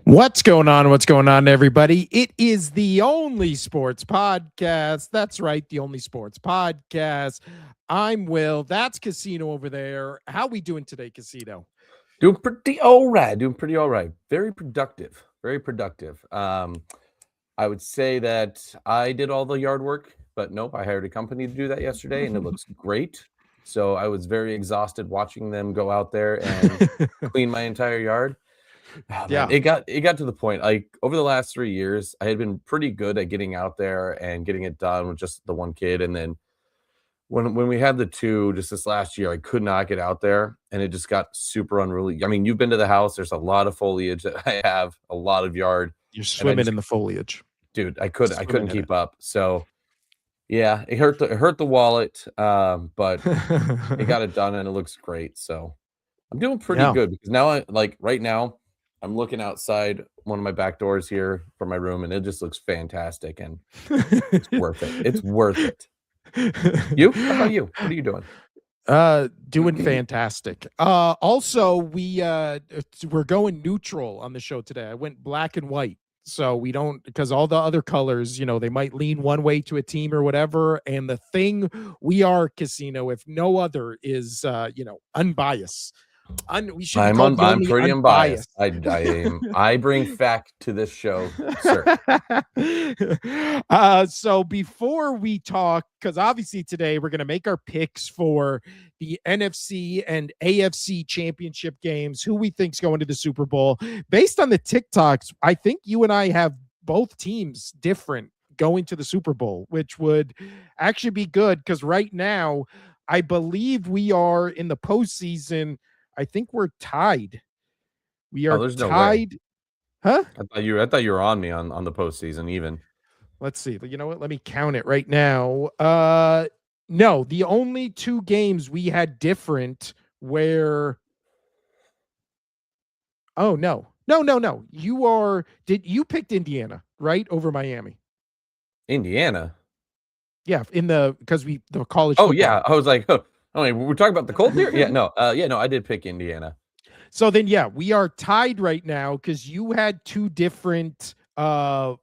What's going on? What's going on, everybody? It is the only sports podcast. That's right, the only sports podcast. I'm Will. That's Casino over there. How we doing today, Casino? Doing pretty all right. Very productive. I would say that I did all the yard work, but nope, I hired a company to do that yesterday, and it looks great. So I was very exhausted watching them go out there and clean my entire yard. Oh, man, it got to the point, like, over the last 3 years, I had been pretty good at getting out there and getting it done with just the one kid. And then when we had the two just this last year, I could not get out there, and it just got super unruly. I mean, you've been to the house. There's a lot of foliage that I have, a lot of yard. You're swimming in the foliage. Dude, I couldn't keep up. So yeah, it hurt the wallet, but it got it done, and it looks great. So I'm doing pretty good, because now right now I'm looking outside one of my back doors here for my room, and it just looks fantastic, and it's worth it. It's worth it. You? How about you? What are you doing? Doing fantastic. Also, we're going neutral on the show today. I went black and white. So we don't, because all the other colors, they might lean one way to a team or whatever. And the thing we are, Casino, if no other, is unbiased. I'm pretty unbiased. I bring fact to this show, sir. So before we talk, because obviously today we're going to make our picks for the NFC and AFC Championship games, who we think's going to the Super Bowl. Based on the TikToks, I think you and I have both teams different going to the Super Bowl, which would actually be good, because right now I believe we are in the postseason. I think we're tied. We are tied. Huh? I thought you were on me on the postseason even. Let's see. You know what? Let me count it right now. No, the only two games we had different where. Oh, no. You picked Indiana, right? Over Miami. Indiana? Yeah. Because the college. Oh, football. Yeah. I was like, we're talking about the Colts here? Yeah, no, I did pick Indiana. So then, yeah, we are tied right now, because you had two different games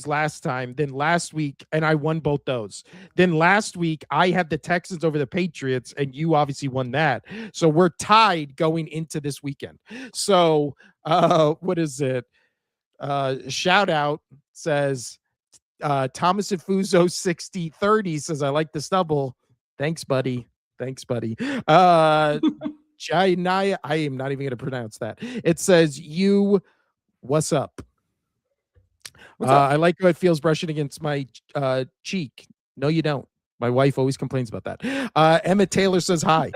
last time. Then last week, and I won both those. Then last week, I had the Texans over the Patriots, and you obviously won that. So we're tied going into this weekend. So what is it? Shout out says Thomas Infuso 6030 says, I like the stubble. Thanks, buddy. Jainaya, I am not even going to pronounce that. It says, what's up? I like how it feels brushing against my cheek. No, you don't. My wife always complains about that. Emma Taylor says hi.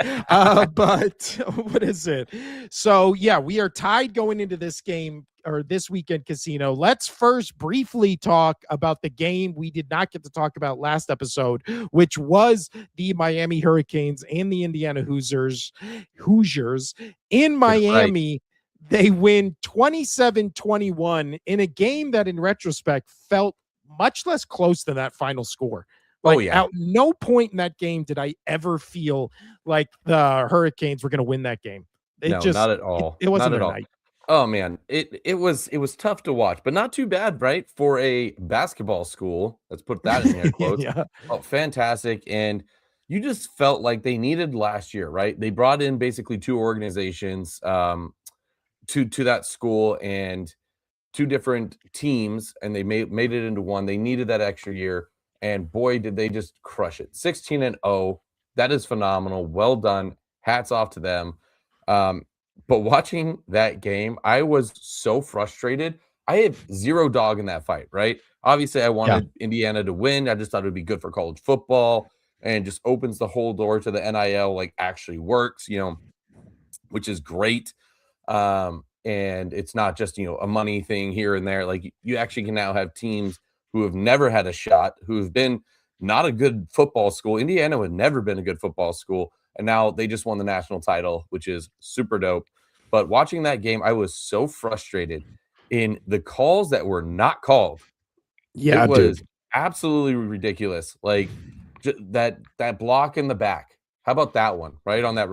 But what is it? So, yeah, we are tied going into this game, or this weekend, Casino. Let's first briefly talk about the game we did not get to talk about last episode, which was the Miami Hurricanes and the Indiana Hoosiers in Miami. Right. They win 27-21 in a game that in retrospect felt much less close than that final score. At no point in that game did I ever feel like the Hurricanes were going to win that game. Not at all. It wasn't at all. Night. Oh man, it was tough to watch, but not too bad, right? For a basketball school, let's put that in air quotes. Yeah. Oh, fantastic. And you just felt like they needed last year, right? They brought in basically two organizations to that school, and two different teams, and they made it into one. They needed that extra year, and boy, did they just crush it. 16-0. That is phenomenal. Well done. Hats off to them. But watching that game, I was so frustrated. I had zero dog in that fight, right? Obviously, I wanted Indiana to win. I just thought it would be good for college football and just opens the whole door to the NIL, like actually works, which is great. And it's not just, a money thing here and there. Like you actually can now have teams who have never had a shot, who have been not a good football school. Indiana had never been a good football school. And now they just won the national title, which is super dope. But watching that game, I was so frustrated in the calls that were not called. Yeah, It was dude. absolutely ridiculous. Like that block in the back. How about that one? Right on that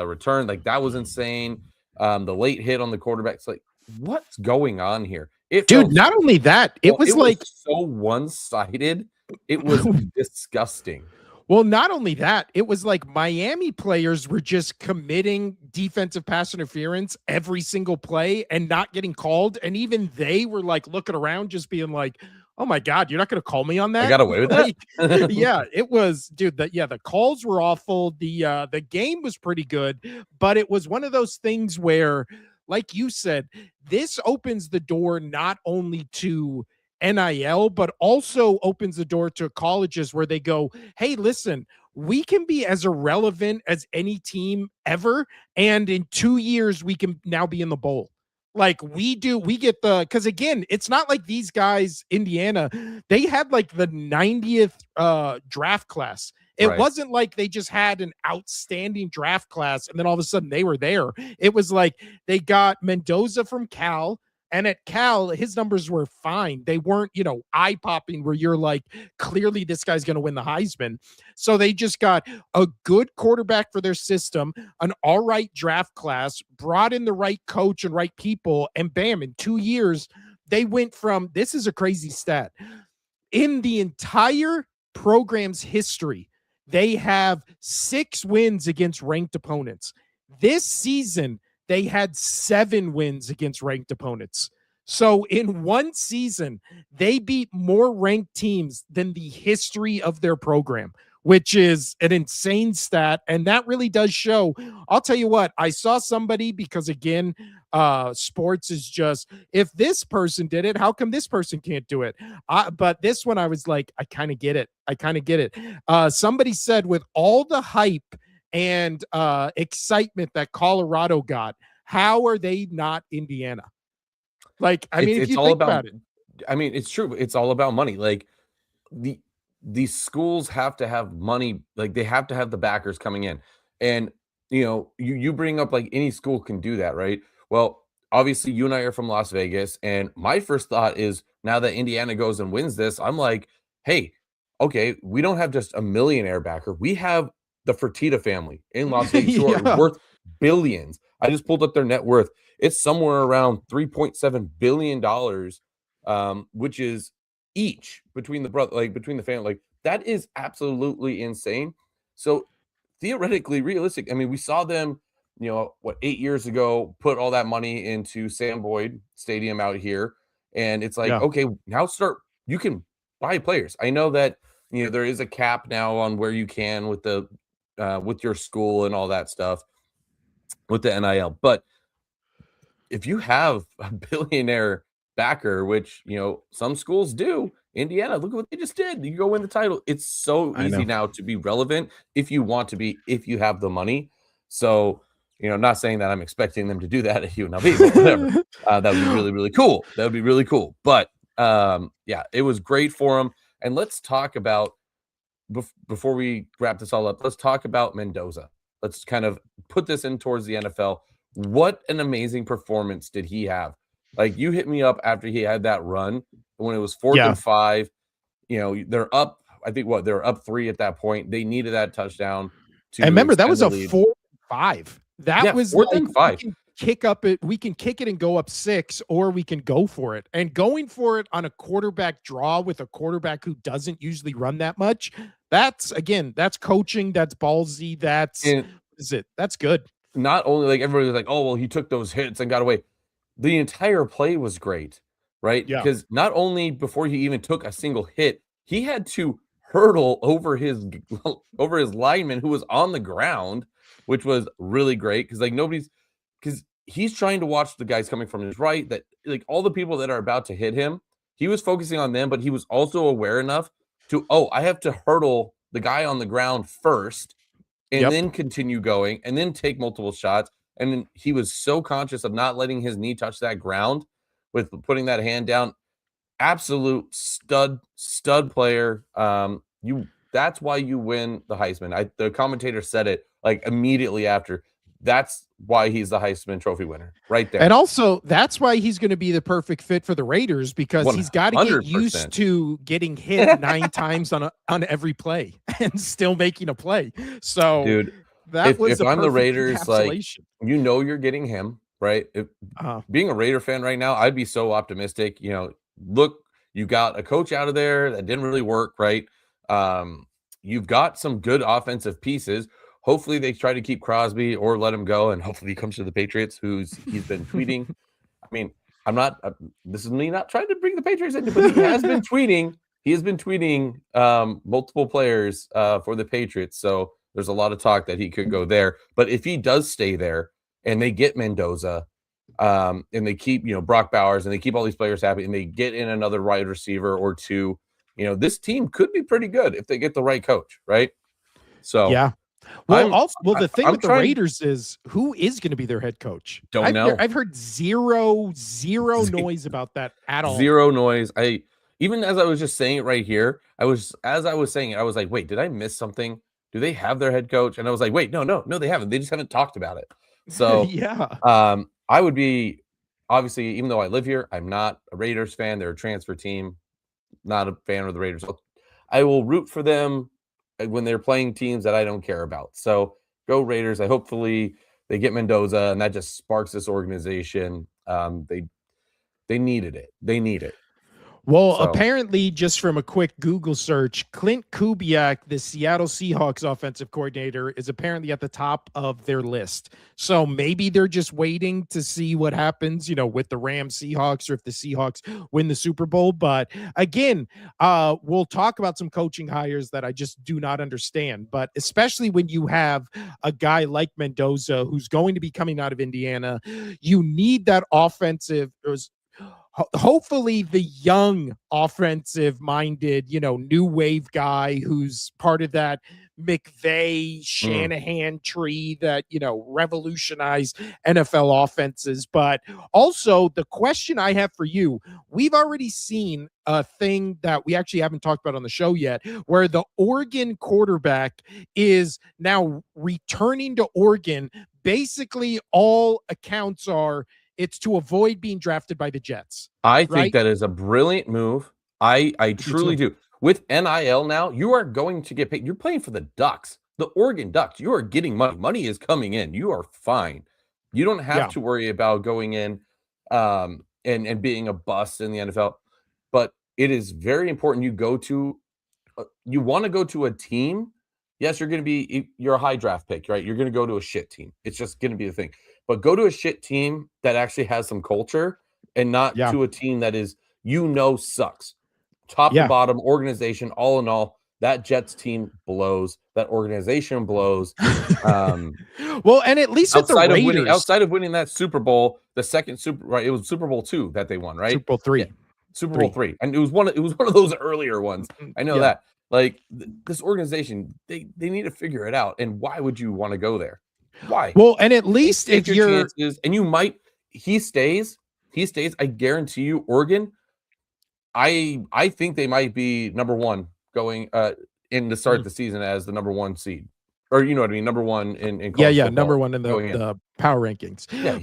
return, like that was insane. The late hit on the quarterback. It's like, what's going on here? Dude, not only that, it was like so one-sided. It was disgusting. Well, not only that, it was like Miami players were just committing defensive pass interference every single play and not getting called. And even they were like looking around, just being like, oh my God, you're not going to call me on that? I got away with that? Yeah, it was, dude, the calls were awful. The game was pretty good, but it was one of those things where, like you said, this opens the door not only to NIL, but also opens the door to colleges where they go, hey, listen, we can be as irrelevant as any team ever. And in 2 years, we can now be in the bowl. Like we get because again, it's not like these guys, Indiana, they had like the 90th draft class. It wasn't like they just had an outstanding draft class and then all of a sudden they were there. It was like they got Mendoza from Cal. And at Cal, his numbers were fine. They weren't, eye-popping where you're like, clearly this guy's going to win the Heisman. So they just got a good quarterback for their system, an all right draft class, brought in the right coach and right people, and bam, in 2 years, they went from, this is a crazy stat, in the entire program's history, they have 6 wins against ranked opponents. This season, they had 7 wins against ranked opponents. So in one season, they beat more ranked teams than the history of their program, which is an insane stat. And that really does show. I'll tell you what, I saw somebody, because again, sports is just, if this person did it, how come this person can't do it? But this one, I was like, I kind of get it. Somebody said, with all the hype and excitement that Colorado got, how are they not Indiana? Like, I mean, if you think about it, I mean, it's true. It's all about money. Like these schools have to have money. Like they have to have the backers coming in. And you bring up like any school can do that, right? Well, obviously you and I are from Las Vegas, and my first thought is, now that Indiana goes and wins this, I'm like, hey, okay, we don't have just a millionaire backer. We have the Fertitta family in Las Vegas who are worth billions. I just pulled up their net worth. It's somewhere around $3.7 billion, which is each between the family. Like that is absolutely insane. So theoretically, realistic. I mean, we saw them, 8 years ago, put all that money into Sam Boyd Stadium out here. And it's like, okay, now you can buy players. I know that, there is a cap now on where you can with with your school and all that stuff with the NIL. But if you have a billionaire backer, which, some schools do, Indiana, look at what they just did. You go win the title. It's so easy now to be relevant if you want to be, if you have the money. So, not saying that I'm expecting them to do that at UNLV, but whatever. That would be really, really cool. That would be really cool. But yeah, it was great for them. And let's talk about, before we wrap this all up, let's talk about Mendoza. Let's kind of put this in towards the NFL. What an amazing performance did he have? Like, you hit me up after he had that run when it was 4th and 5. They're up. I think they're up 3 at that point. They needed that touchdown. I remember that was a 4th and 5. That was 4th and 5. We can kick it and go up 6, or we can go for it. And going for it on a quarterback draw with a quarterback who doesn't usually run that much, that's coaching, that's ballsy, that's good. Not only, like, everybody was like, oh, well, he took those hits and got away. the entire play was great, right? Yeah. Because not only before he even took a single hit, he had to hurdle over his over his lineman who was on the ground, which was really great because like nobody's because he's trying to watch the guys coming from his right that like all the people that are about to hit him, he was focusing on them, but he was also aware enough to, oh, I have to hurdle the guy on the ground first and Yep. then continue going and then take multiple shots. And then he was so conscious of not letting his knee touch that ground with putting that hand down. Absolute stud player. That's why you win the Heisman. The commentator said it like immediately after. That's why he's the Heisman Trophy winner, right there. And also, that's why he's going to be the perfect fit for the Raiders because he's got to get 100%. used to getting hit 9 times on every play and still making a play. So, dude, that was if I'm the Raiders, like encapsulation. you're getting him, right? Being a Raider fan right now, I'd be so optimistic. Look, you got a coach out of there that didn't really work, right? You've got some good offensive pieces. Hopefully they try to keep Crosby or let him go, and hopefully he comes to the Patriots, he's been tweeting. I mean, I'm not. This is me not trying to bring the Patriots into, but he has been tweeting. He has been tweeting multiple players for the Patriots. So there's a lot of talk that he could go there. But if he does stay there and they get Mendoza, and they keep Brock Bowers and they keep all these players happy and they get in another wide receiver or two, this team could be pretty good if they get the right coach, right? So yeah. Well, the thing with the Raiders is who is going to be their head coach? Don't know. I've heard zero noise about that at all. Zero noise. Even as I was just saying it right here, as I was saying it, I was like, wait, did I miss something? Do they have their head coach? And I was like, wait, no, they haven't. They just haven't talked about it. So yeah. I would be, obviously, even though I live here, I'm not a Raiders fan. They're a transfer team. Not a fan of the Raiders. I will root for them when they're playing teams that I don't care about. So go Raiders. Hopefully they get Mendoza, and that just sparks this organization. They needed it. They need it. Well, apparently, just from a quick Google search, Clint Kubiak, the Seattle Seahawks offensive coordinator, is apparently at the top of their list. So maybe they're just waiting to see what happens, with the Rams Seahawks or if the Seahawks win the Super Bowl. But again, we'll talk about some coaching hires that I just do not understand. But especially when you have a guy like Mendoza who's going to be coming out of Indiana, you need that offensive. Hopefully the young offensive minded, new wave guy who's part of that McVay Shanahan tree that, revolutionized NFL offenses. But also the question I have for you, we've already seen a thing that we actually haven't talked about on the show yet, where the Oregon quarterback is now returning to Oregon. Basically all accounts are it's to avoid being drafted by the Jets. I think that is a brilliant move. I truly do. With NIL now, you are going to get paid. You're playing for the Ducks, the Oregon Ducks. You are getting money. Money is coming in. You are fine. You don't have to worry about going in and being a bust in the NFL. But it is very important you want to go to a team. Yes, you're a high draft pick, right? You're going to go to a shit team. It's just going to be the thing. But go to a shit team that actually has some culture and not to a team that is, sucks. Top to bottom organization, all in all, that Jets team blows. That organization blows. Well, and at least outside of winning that Super Bowl, the second it was Super Bowl 2 that they won, right? Super Bowl 3. Yeah. Super Bowl 3. And it was one of those earlier ones. I know that. Like this organization, they need to figure it out. And why would you want to go there? Why? Well, and at least if you're chances, and he stays, I guarantee you, Oregon, I think they might be number 1 going in to start the season as the number 1 seed. Or you know what I mean, number 1 in college football, number 1 in the power rankings. Yeah,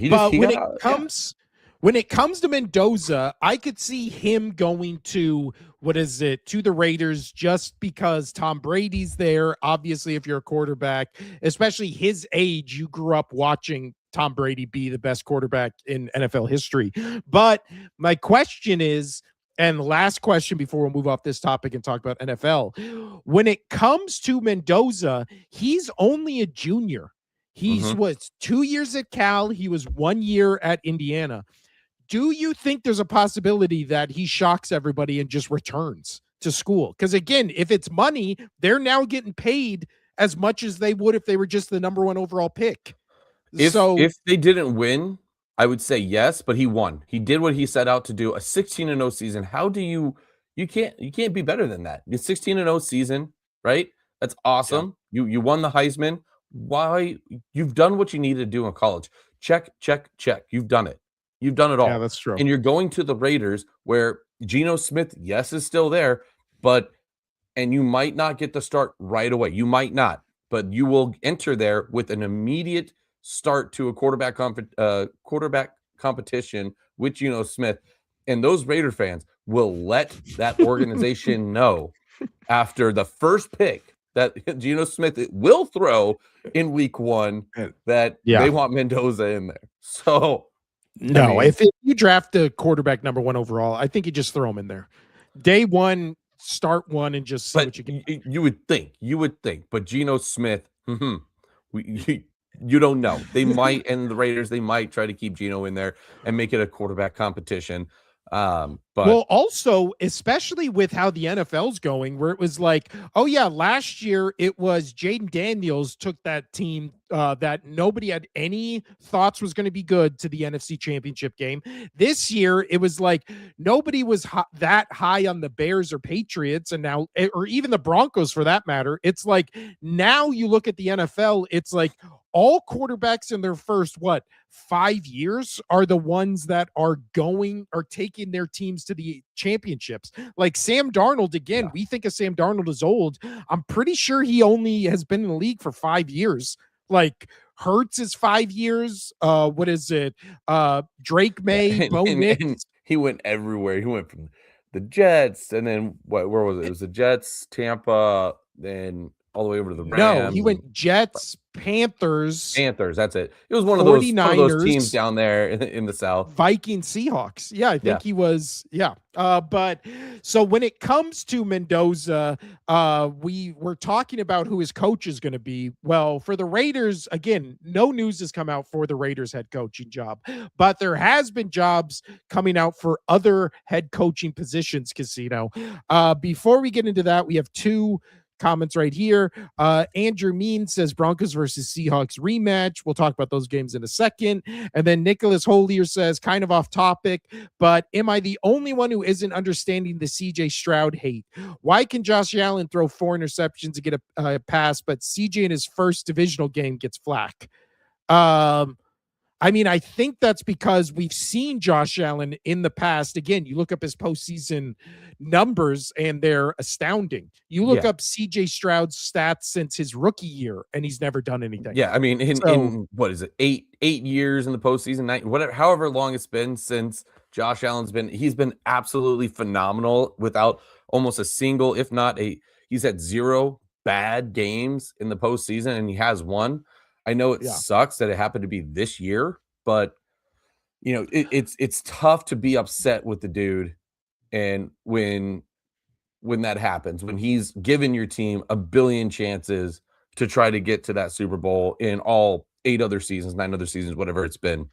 when it comes to Mendoza, I could see him going to to the Raiders just because Tom Brady's there. Obviously, if you're a quarterback, especially his age, you grew up watching Tom Brady be the best quarterback in NFL history. But my question is, and last question before we move off this topic and talk about NFL, when it comes to Mendoza, he's only a junior. He's was 2 years at Cal. He was 1 year at Indiana. do you think there's a possibility that he shocks everybody and just returns to school? Because again, if it's money, they're now getting paid as much as they would if they were just the number one overall pick. So If they didn't win, I would say yes, but he won. He did what he set out to do. A 16-0 season. How do you can't be better than that. The 16-0 season, right? That's awesome. You won the Heisman. Why? You've done what you needed to do in college. Check, check, check. You've done it. You've done it all. Yeah, that's true. And you're going to the Raiders where Geno Smith, yes, is still there, and you might not get the start right away. You might not, but you will enter there with an immediate start to a quarterback competition with Geno Smith. And those Raider fans will let that organization know after the first pick that Geno Smith will throw in week 1 that they want Mendoza in there. So no, if you draft the quarterback number 1 overall, I think you just throw him in there. Day 1, start 1, and just see what you get. You would think, but Geno Smith, you don't know. They might, and the Raiders, they might try to keep Geno in there and make it a quarterback competition. But also, especially with how the NFL's going, where it was like, oh yeah, last year it was Jaden Daniels took that team that nobody had any thoughts was going to be good to the NFC Championship game. This year it was like nobody was that high on the Bears or Patriots, and now, or even the Broncos for that matter. It's like now you look at the NFL, it's like all quarterbacks in their first 5 years are the ones that are taking their teams to the championships. Like Sam Darnold, again, we think of Sam Darnold as old. I'm pretty sure he only has been in the league for 5 years. Like Hurts is 5 years. What is it? Drake May, Bo Nix. He went everywhere. He went from the Jets, and then where was it? It was the Jets, Tampa, then all the way over to the Rams. No, he went Jets, Panthers. That's it. It was one of those teams down there in the South. Vikings, Seahawks. Yeah, I think he was. Yeah. But so when it comes to Mendoza, we were talking about who his coach is going to be. Well, for the Raiders, again, no news has come out for the Raiders head coaching job, but there has been jobs coming out for other head coaching positions, Casino. Before we get into that, we have 2 comments right here. Andrew Mean says Broncos versus Seahawks rematch. We'll talk about those games in a second. And then Nicholas Holier says, kind of off topic, but am I the only one who isn't understanding the CJ Stroud hate? Why can Josh Allen throw 4 interceptions to get a pass, but CJ in his first divisional game gets flack? I mean, I think that's because we've seen Josh Allen in the past. Again, you look up his postseason numbers and they're astounding. You look up CJ Stroud's stats since his rookie year and he's never done anything. Yeah, I mean, in what is it, eight years in the postseason, whatever, however long it's been since Josh Allen's he's been absolutely phenomenal without almost a single, if not he's had 0 bad games in the postseason, and he has one. I know it sucks that it happened to be this year, but it's tough to be upset with the dude. And when that happens, when he's given your team a billion chances to try to get to that Super Bowl in all 8 other seasons, 9 other seasons, whatever it's been,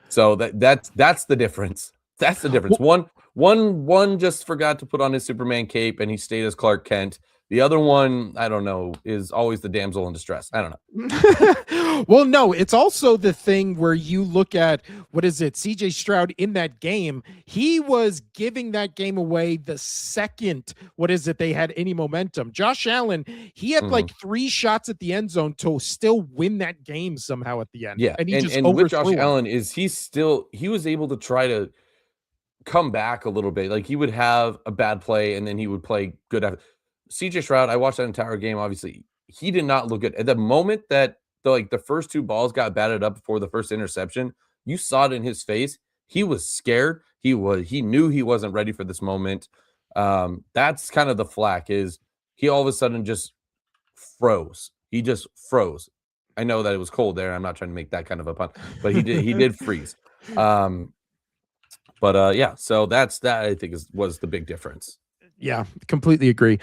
So that's the difference. That's the difference. One just forgot to put on his Superman cape and he stayed as Clark Kent. The other one, I don't know, is always the damsel in distress. I don't know. Well, no, it's also the thing where you look at, CJ Stroud in that game, he was giving that game away the second, they had any momentum. Josh Allen, he had like 3 shots at the end zone to still win that game somehow at the end. Yeah, and with Josh Allen, he was able to try to come back a little bit. Like he would have a bad play and then he would play good after. CJ Stroud, I watched that entire game. Obviously, he did not look good. At the moment that the first 2 balls got batted up before the first interception, you saw it in his face. He was scared. He knew he wasn't ready for this moment. That's kind of the flack, is he all of a sudden just froze. He just froze. I know that it was cold there. I'm not trying to make that kind of a pun, but he did freeze. So that I think was the big difference. Yeah, completely agree.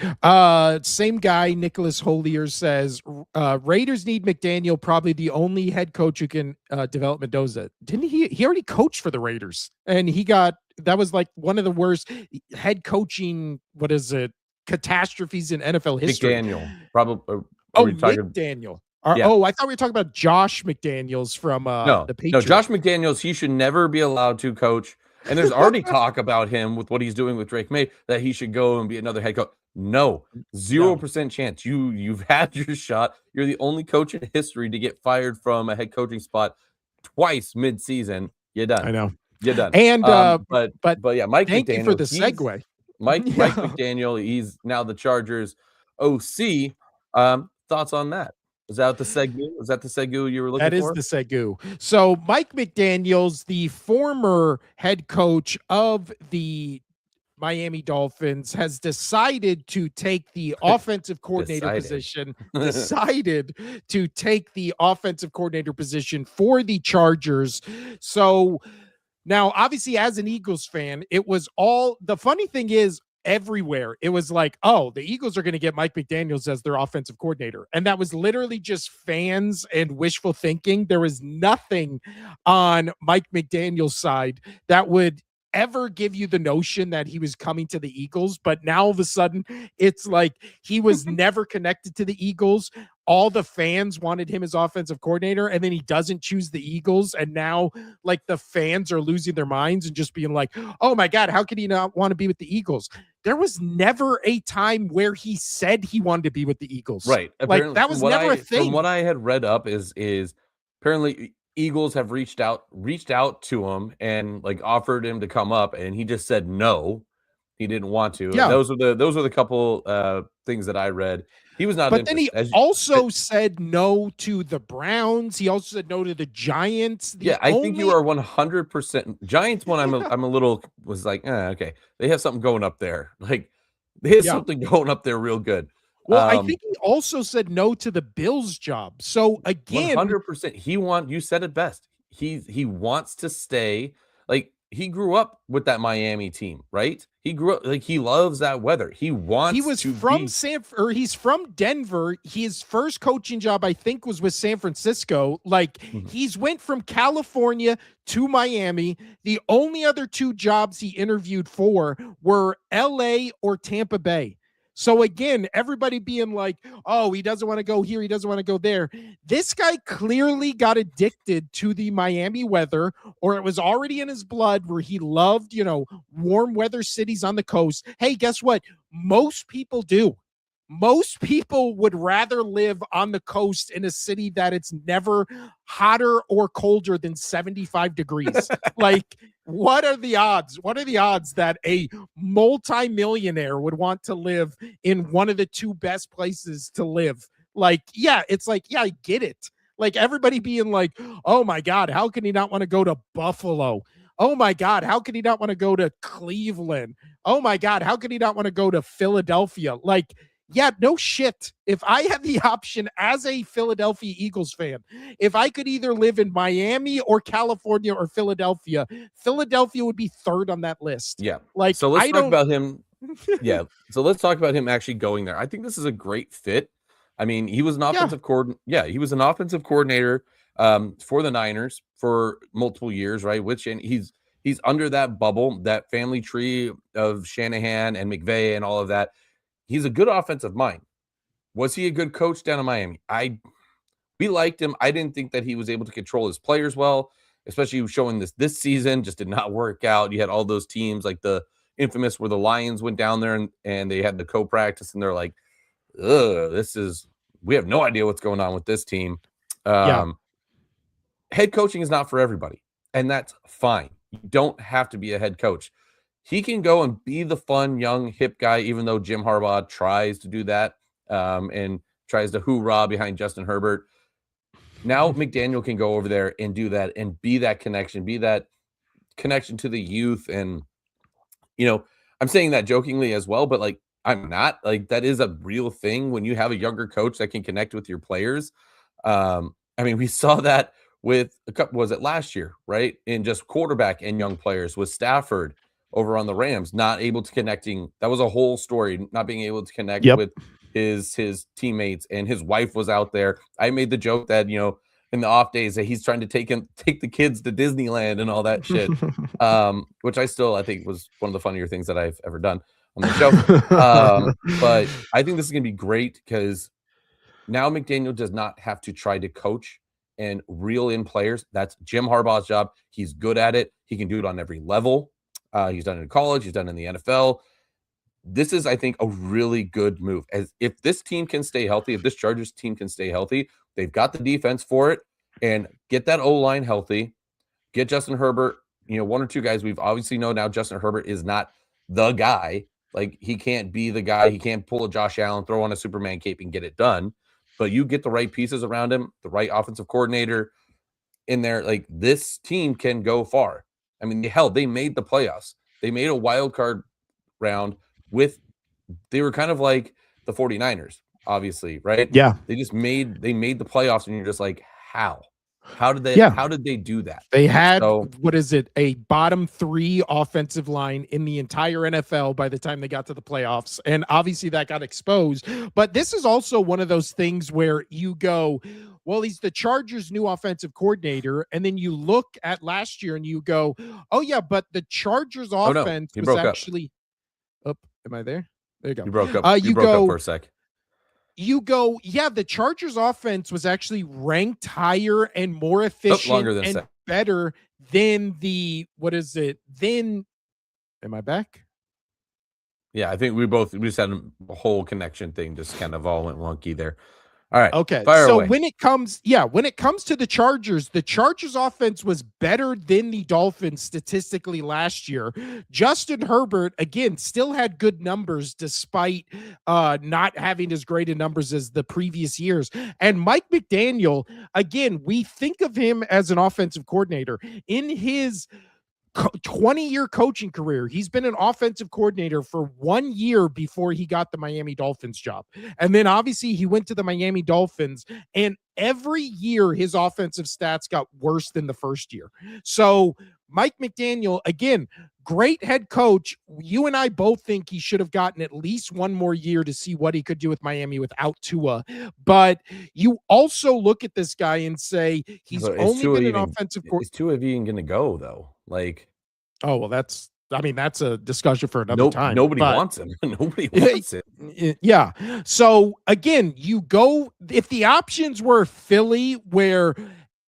Same guy, Nicholas Holier says Raiders need McDaniel, probably the only head coach who can develop Mendoza. Didn't he already coached for the Raiders? And that was like one of the worst head coaching, what is it, catastrophes in NFL history. McDaniel, probably. Are Oh, we talking? McDaniel. Yeah. I thought we were talking about Josh McDaniels from No, the no, Patriots. Josh McDaniels, he should never be allowed to coach. And there's already talk about him with what he's doing with Drake May that he should go and be another head coach. No, No. 0% chance. You've had your shot. You're the only coach in history to get fired from a head coaching spot twice mid-season. You're done. I know. You're done. And but yeah, Mike thank you for McDaniel, the segue. Mike Yeah. McDaniel, he's now the Chargers OC. Thoughts on that? Is that the segue? Is that the segue you were looking That is for? the segue. So Mike McDaniels, the former head coach of the Miami Dolphins, has decided to take the offensive coordinator position. Decided to take the offensive coordinator position for the Chargers. So now, obviously, as an Eagles fan, it was all the funny thing is everywhere. It was like, oh, the Eagles are going to get Mike McDaniels as their offensive coordinator. And that was literally just fans and wishful thinking. There was nothing on Mike McDaniel's side that would ever give you the notion that he was coming to the Eagles. But now all of a sudden, it's like he was never connected to the Eagles. All the fans wanted him as offensive coordinator, and then he doesn't choose the Eagles. And now, like, the fans are losing their minds and just being like, oh my God, how could he not want to be with the Eagles? There was never a time where he said he wanted to be with the Eagles. Right. Like, that was never a thing. From what I had read up is apparently Eagles have reached out to him and like offered him to come up, and he just said no. He didn't want to. Yeah. Those were the couple things that I read. He was not But then interested. he also said no to the Browns. He also said no to the Giants. I think you are 100% Giants one. I'm a little was like, okay. They have something going up there. Like they have something going up there real good. Well, I think he also said no to the Bills job. So again, 100%. You said it best. He wants to stay. Like he grew up with that Miami team, right? He grew up like he loves that weather. He was he's from Denver. His first coaching job, I think, was with San Francisco. Like he's went from California to Miami. The only other two jobs he interviewed for were LA or Tampa Bay. So again, everybody being like, oh, he doesn't want to go here. He doesn't want to go there. This guy clearly got addicted to the Miami weather, or it was already in his blood where he loved, warm weather cities on the coast. Hey, guess what? Most people do. Most people would rather live on the coast in a city that it's never hotter or colder than 75 degrees. Like, what are the odds? What are the odds that a multimillionaire would want to live in one of the two best places to live? Like, yeah, it's like, yeah, I get it. Like everybody being like, oh my God, how can he not want to go to Buffalo? Oh my God, how could he not want to go to Cleveland? Oh my God, how could he not want to go to Philadelphia? Like, yeah, no shit. If I had the option as a Philadelphia Eagles fan, if I could either live in Miami or California or Philadelphia, Philadelphia would be third on that list. Yeah. Like, so let's talk about him. Yeah. So let's talk about him actually going there. I think this is a great fit. I mean, he was an offensive coordinator. Yeah, he was an offensive coordinator for the Niners for multiple years, right? And he's under that bubble, that family tree of Shanahan and McVay and all of that. He's a good offensive mind. Was he a good coach down in Miami? We liked him. I didn't think that he was able to control his players well, especially showing this season just did not work out. You had all those teams like the infamous where the Lions went down there and they had the co-practice and they're like, we have no idea what's going on with this team. Head coaching is not for everybody, and that's fine. You don't have to be a head coach. He can go and be the fun, young, hip guy, even though Jim Harbaugh tries to do that and tries to hoorah behind Justin Herbert. Now McDaniel can go over there and do that and be that connection to the youth. And, I'm saying that jokingly as well, but like, I'm not. Like, that is a real thing when you have a younger coach that can connect with your players. I mean, we saw that with was it last year, right? In just quarterback and young players with Stafford. over on the Rams, not able to connecting. That was a whole story, not being able to connect Yep. with his teammates, and his wife was out there. I made the joke that, in the off days that he's trying to take the kids to Disneyland and all that shit. Which I think was one of the funnier things that I've ever done on the show. But I think this is going to be great because now McDaniel does not have to try to coach and reel in players. That's Jim Harbaugh's job. He's good at it. He can do it on every level. He's done it in college. He's done it in the NFL. This is, I think, a really good move. As if this team can stay healthy, if this Chargers team can stay healthy, they've got the defense for it, and get that O-line healthy. Get Justin Herbert. One or two guys we've obviously know now. Justin Herbert is not the guy. Like, he can't be the guy. He can't pull a Josh Allen, throw on a Superman cape, and get it done. But you get the right pieces around him, the right offensive coordinator in there. Like, this team can go far. I mean, they made the playoffs. They made a wild card round they were kind of like the 49ers, obviously, right? Yeah. They made the playoffs, and you're just like, how did they do that? They had, a bottom 3 offensive line in the entire NFL by the time they got to the playoffs. And obviously that got exposed. But this is also one of those things where you go, well, he's the Chargers' new offensive coordinator. And then you look at last year and you go, oh yeah, but the Chargers offense was actually up. Am I there? There you go. You broke up. You broke up for a sec. You go, yeah, the Chargers offense was actually ranked higher and more efficient and better than am I back? Yeah, I think we just had a whole connection thing just kind of all went wonky there. All right. Okay. So when it comes to the Chargers offense was better than the Dolphins statistically last year. Justin Herbert, again, still had good numbers despite not having as great of numbers as the previous years. And Mike McDaniel, again, we think of him as an offensive coordinator. In his 20-year coaching career, he's been an offensive coordinator for 1 year before he got the Miami Dolphins job. And then obviously he went to the Miami Dolphins, and every year his offensive stats got worse than the first year. So Mike McDaniel, again, great head coach. You and I both think he should have gotten at least one more year to see what he could do with Miami without Tua. But you also look at this guy and say he's only been an offensive coordinator. Is Tua even going to go, though? Like, oh, well, that's a discussion for another time. Nobody wants him. Nobody wants it. Yeah. So again, you go, if the options were Philly, where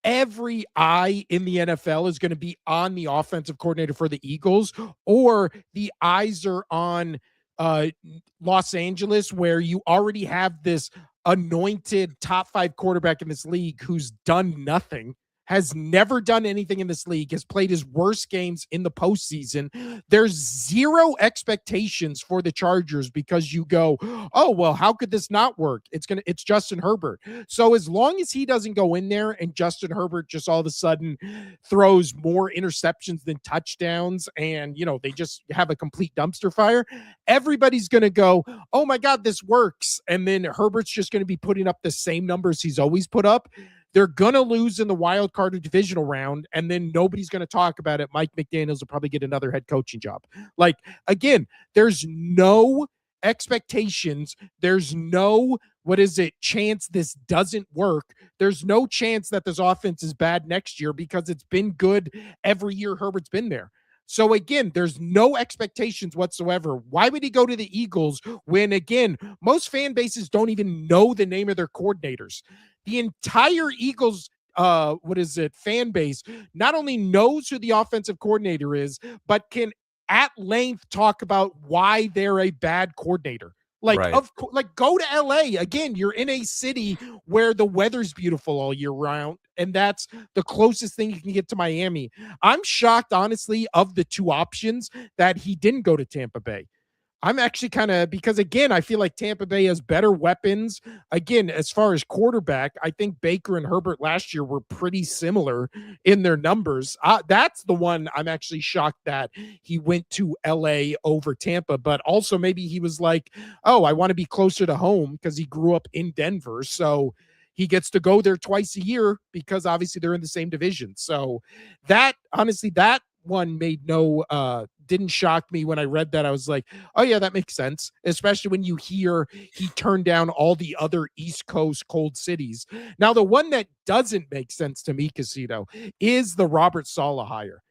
every eye in the NFL is going to be on the offensive coordinator for the Eagles, or the eyes are on Los Angeles, where you already have this anointed top 5 quarterback in this league who's done nothing, has never done anything in this league, has played his worst games in the postseason. There's zero expectations for the Chargers because you go, oh, well, how could this not work? It's Justin Herbert. So as long as he doesn't go in there and Justin Herbert just all of a sudden throws more interceptions than touchdowns, and, they just have a complete dumpster fire, everybody's going to go, oh my God, this works. And then Herbert's just going to be putting up the same numbers he's always put up. They're going to lose in the wild card or divisional round, and then nobody's going to talk about it. Mike McDaniels will probably get another head coaching job. Like, again, there's no expectations. There's no, chance this doesn't work. There's no chance that this offense is bad next year because it's been good every year Herbert's been there. So again, there's no expectations whatsoever. Why would he go to the Eagles when, again, most fan bases don't even know the name of their coordinators? The entire Eagles, fan base not only knows who the offensive coordinator is, but can at length talk about why they're a bad coordinator. Like, right. Go to LA. Again, you're in a city where the weather's beautiful all year round, and that's the closest thing you can get to Miami. I'm shocked, honestly, of the two options that he didn't go to Tampa Bay. I'm actually because again, I feel like Tampa Bay has better weapons. Again, as far as quarterback, I think Baker and Herbert last year were pretty similar in their numbers. That's the one I'm actually shocked that he went to LA over Tampa, but also maybe he was like, oh, I want to be closer to home because he grew up in Denver. So he gets to go there twice a year because obviously they're in the same division. So that, honestly, that one made no didn't shock me when I read that. I was like, oh yeah, that makes sense, especially when you hear he turned down all the other East Coast cold cities. Now, the one that doesn't make sense to me, Casino, is the Robert Saleh hire.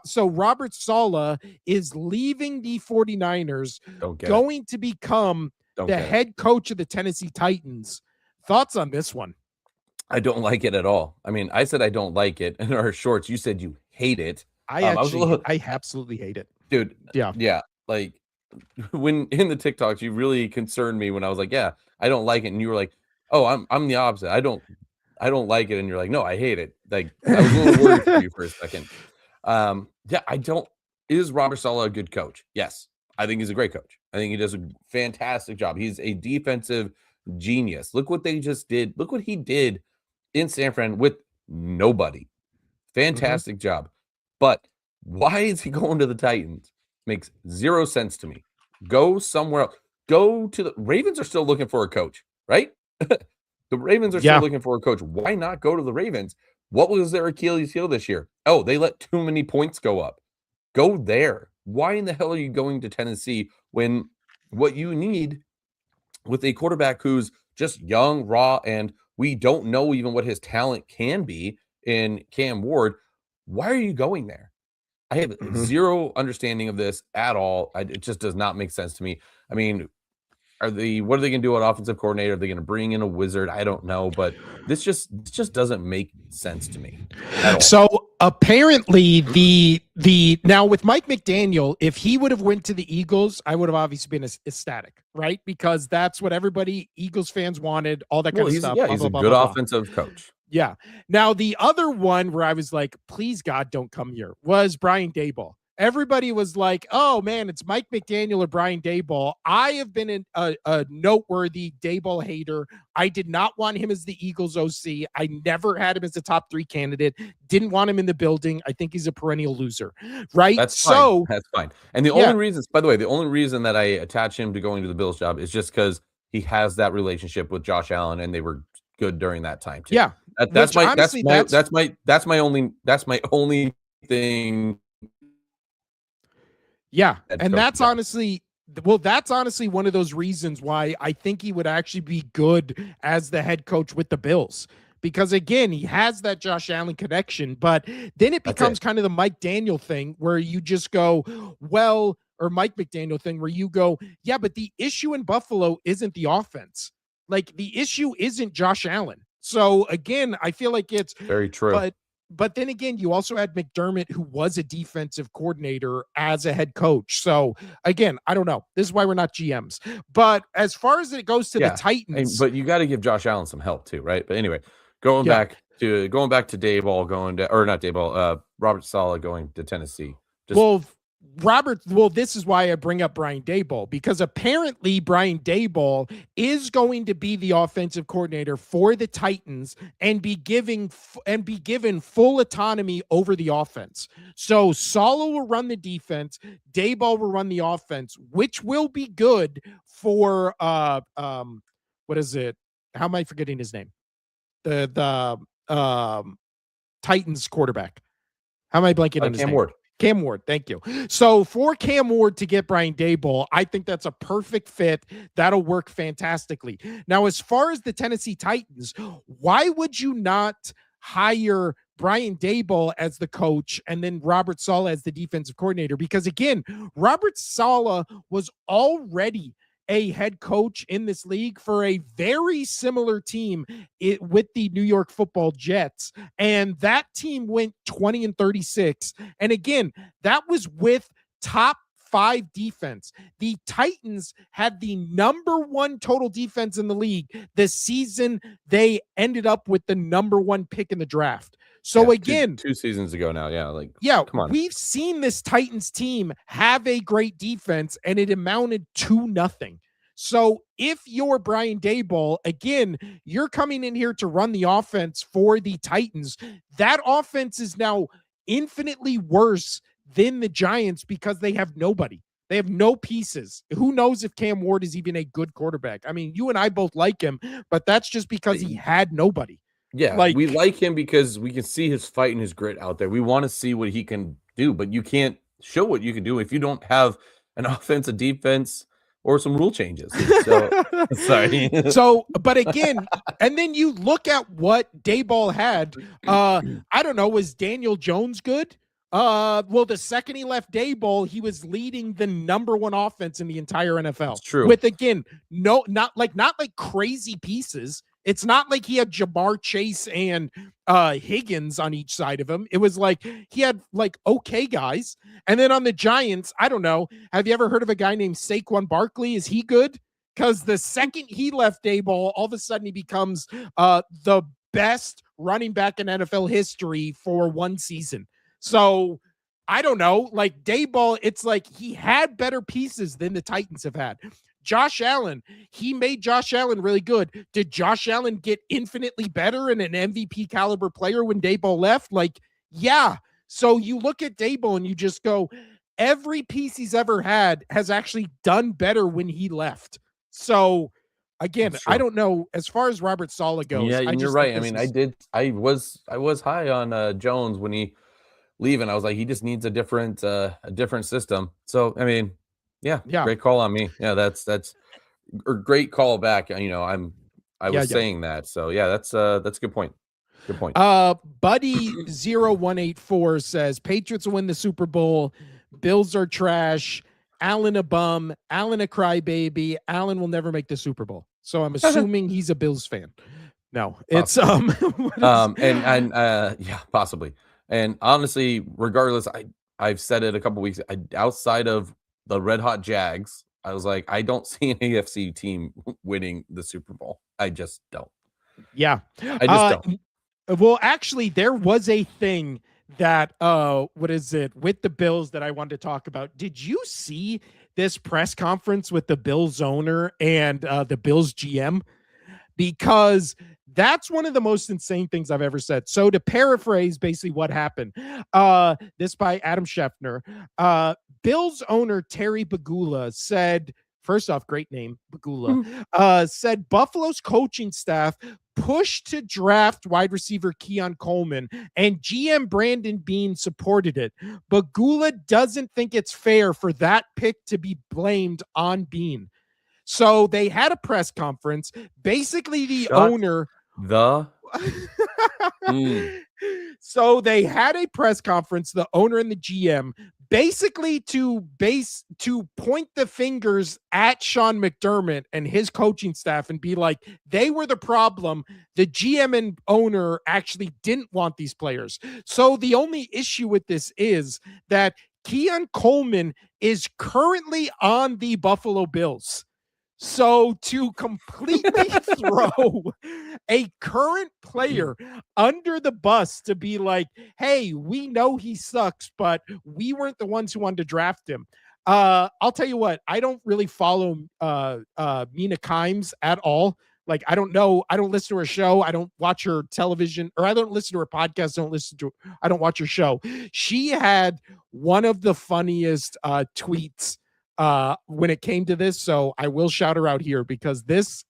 So Robert Saleh is leaving the 49ers, going to become the head coach of the Tennessee Titans. Thoughts on this one? I don't like it at all. I mean, I said I don't like it in our shorts. You said you hate it. I absolutely hate it, dude. Yeah. Like when in the TikToks, you really concerned me when I was like, yeah, I don't like it, and you were like, oh, I'm the opposite. I don't like it, and you're like, no, I hate it. Like I was a little worried for you for a second. Yeah, I don't. Is Robert Saleh a good coach? Yes, I think he's a great coach. I think he does a fantastic job. He's a defensive genius. Look what they just did. Look what he did in San Fran with nobody. Fantastic job. But why is he going to the Titans? Makes zero sense to me. Go somewhere else. Go to the Ravens are still looking for a coach, right? The Ravens are still looking for a coach. Why not go to the Ravens? What was their Achilles heel this year? Oh, they let too many points go up. Go there. Why in the hell are you going to Tennessee when what you need with a quarterback who's just young, raw, and we don't know even what his talent can be in Cam Ward? Why are you going there? I have zero understanding of this at all. It just does not make sense to me. I mean, what are they going to do at offensive coordinator? Are they going to bring in a wizard? I don't know, but this just doesn't make sense to me at all. So apparently the now with Mike McDaniel, if he would have went to the Eagles, I would have obviously been ecstatic, right? Because that's what everybody Eagles fans wanted, all that kind of stuff. Yeah, he's a good offensive coach. Yeah. Now, the other one where I was like, please, God, don't come here, was Brian Daboll. Everybody was like, oh, man, it's Mike McDaniel or Brian Daboll. I have been a noteworthy Daboll hater. I did not want him as the Eagles OC. I never had him as a top 3 candidate. Didn't want him in the building. I think he's a perennial loser, right? That's fine. That's fine. And the only reason, by the way, the only reason that I attach him to going to the Bills job is just because he has that relationship with Josh Allen, and they were good during that time too. Yeah. That's my only thing. Yeah. And that's honestly one of those reasons why I think he would actually be good as the head coach with the Bills. Because again, he has that Josh Allen connection, but then it becomes kind of the Mike Daniel thing where you just go, well, or Mike McDaniel thing where you go, yeah, but the issue in Buffalo isn't the offense. Like the issue isn't Josh Allen. So again, I feel like it's very true. But then again, you also had McDermott, who was a defensive coordinator as a head coach. So again, I don't know. This is why we're not GMs. But as far as it goes to the Titans, but you got to give Josh Allen some help too, right? But anyway, going back to Daboll Robert Saleh going to Tennessee. This is why I bring up Brian Daboll, because apparently Brian Daboll is going to be the offensive coordinator for the Titans and be given full autonomy over the offense. So Saleh will run the defense, Daboll will run the offense, which will be good for what is it? How am I forgetting his name? The Titans quarterback. How am I blanking on his name? Cam Ward, thank you. So for Cam Ward to get Brian Daboll, I think that's a perfect fit. That'll work fantastically. Now, as far as the Tennessee Titans, why would you not hire Brian Daboll as the coach and then Robert Saleh as the defensive coordinator? Because again, Robert Saleh was already a head coach in this league for a very similar team with the New York Football Jets. And that team went 20-36. And again, that was with top 5 defense. The Titans had the number 1 total defense in the league the season they ended up with the number 1 pick in the draft. So again, two seasons ago now, come on. We've seen this Titans team have a great defense, and it amounted to nothing. So if you're Brian Daboll, again, you're coming in here to run the offense for the Titans. That offense is now infinitely worse than the Giants because they have nobody. They have no pieces. Who knows if Cam Ward is even a good quarterback? I mean, you and I both like him, but that's just because he had nobody. Yeah, we like him because we can see his fight and his grit out there. We want to see what he can do, but you can't show what you can do if you don't have an offense, a defense, or some rule changes. So sorry. So, but again, and then you look at what Dayball had. I don't know, was Daniel Jones good? Well, the second he left Dayball, he was leading the number one offense in the entire NFL. It's true. With again, not like crazy pieces. It's not like he had Jamar Chase and Higgins on each side of him. It was like he had like okay guys. And then on the Giants, I don't know. Have you ever heard of a guy named Saquon Barkley? Is he good? Because the second he left Dayball, all of a sudden he becomes the best running back in NFL history for one season. So I don't know. Like Dayball, it's like he had better pieces than the Titans have had. Josh Allen, he made Josh Allen really good. Did Josh Allen get infinitely better and an MVP caliber player when Dayball left? Like, yeah. So you look at Dayball and you just go, every piece he's ever had has actually done better when he left. So again, I don't know as far as Robert Saleh goes. Yeah, and you're right. I mean, I was high on Jones when he leaving. I was like, he just needs a different system. So I mean, yeah, great call on me. Yeah, that's a great call back. You know, I was saying that. So yeah, that's a good point. Good point. Buddy0184 says Patriots will win the Super Bowl. Bills are trash. Allen a bum. Allen a crybaby. Allen will never make the Super Bowl. So I'm assuming he's a Bills fan. No, it's yeah, possibly. And honestly, regardless, I've said it a couple weeks. Outside of the Red Hot Jags, I was like, I don't see an AFC team winning the Super Bowl. I just don't. Yeah, I just don't. Well, actually, there was a thing that what is it with the Bills that I wanted to talk about. Did you see this press conference with the Bills owner and the Bills GM? Because that's one of the most insane things I've ever said. So to paraphrase basically what happened, this by Adam Schefter, Bills owner Terry Pegula said, first off, great name, Pegula, said Buffalo's coaching staff pushed to draft wide receiver Keon Coleman, and GM Brandon Beane supported it. Pegula doesn't think it's fair for that pick to be blamed on Beane. So they had a press conference. Basically, the owner. So they had a press conference, the owner and the GM, basically to point the fingers at Sean McDermott and his coaching staff and be like, they were the problem. The GM and owner actually didn't want these players. So the only issue with this is that Keon Coleman is currently on the Buffalo Bills. So to completely throw a current player under the bus to be like, hey, we know he sucks, but we weren't the ones who wanted to draft him. I'll tell you what, I don't really follow Mina Kimes at all. Like, I don't know. I don't listen to her show. I don't watch her television, or I don't listen to her podcast. I don't watch her show. She had one of the funniest tweets when it came to this. So I will shout her out here because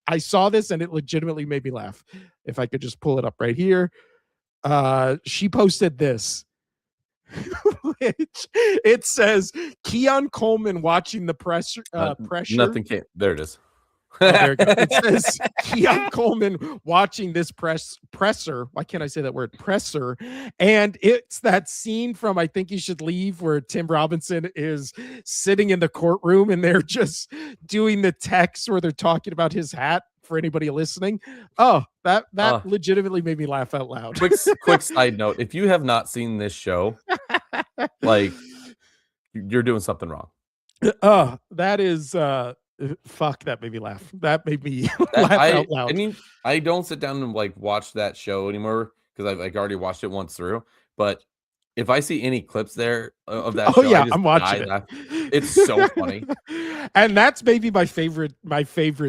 I saw this and it legitimately made me laugh. If I could just pull it up right here. She posted this, which it says Keon Coleman watching the pressure. Nothing came. There it is. Oh, there we go. It says Keon Coleman watching this presser. Why can't I say that word? Presser. And it's that scene from I Think You Should Leave where Tim Robinson is sitting in the courtroom and they're just doing the text where they're talking about his hat for anybody listening. Oh, that legitimately made me laugh out loud. Quick side note. If you have not seen this show, like, you're doing something wrong. That is fuck, that made me laugh. That made me laugh out loud. I mean, I don't sit down and like watch that show anymore because I've like already watched it once through. But if I see any clips there of that show, I'm watching it. It's so funny. And that's maybe my favorite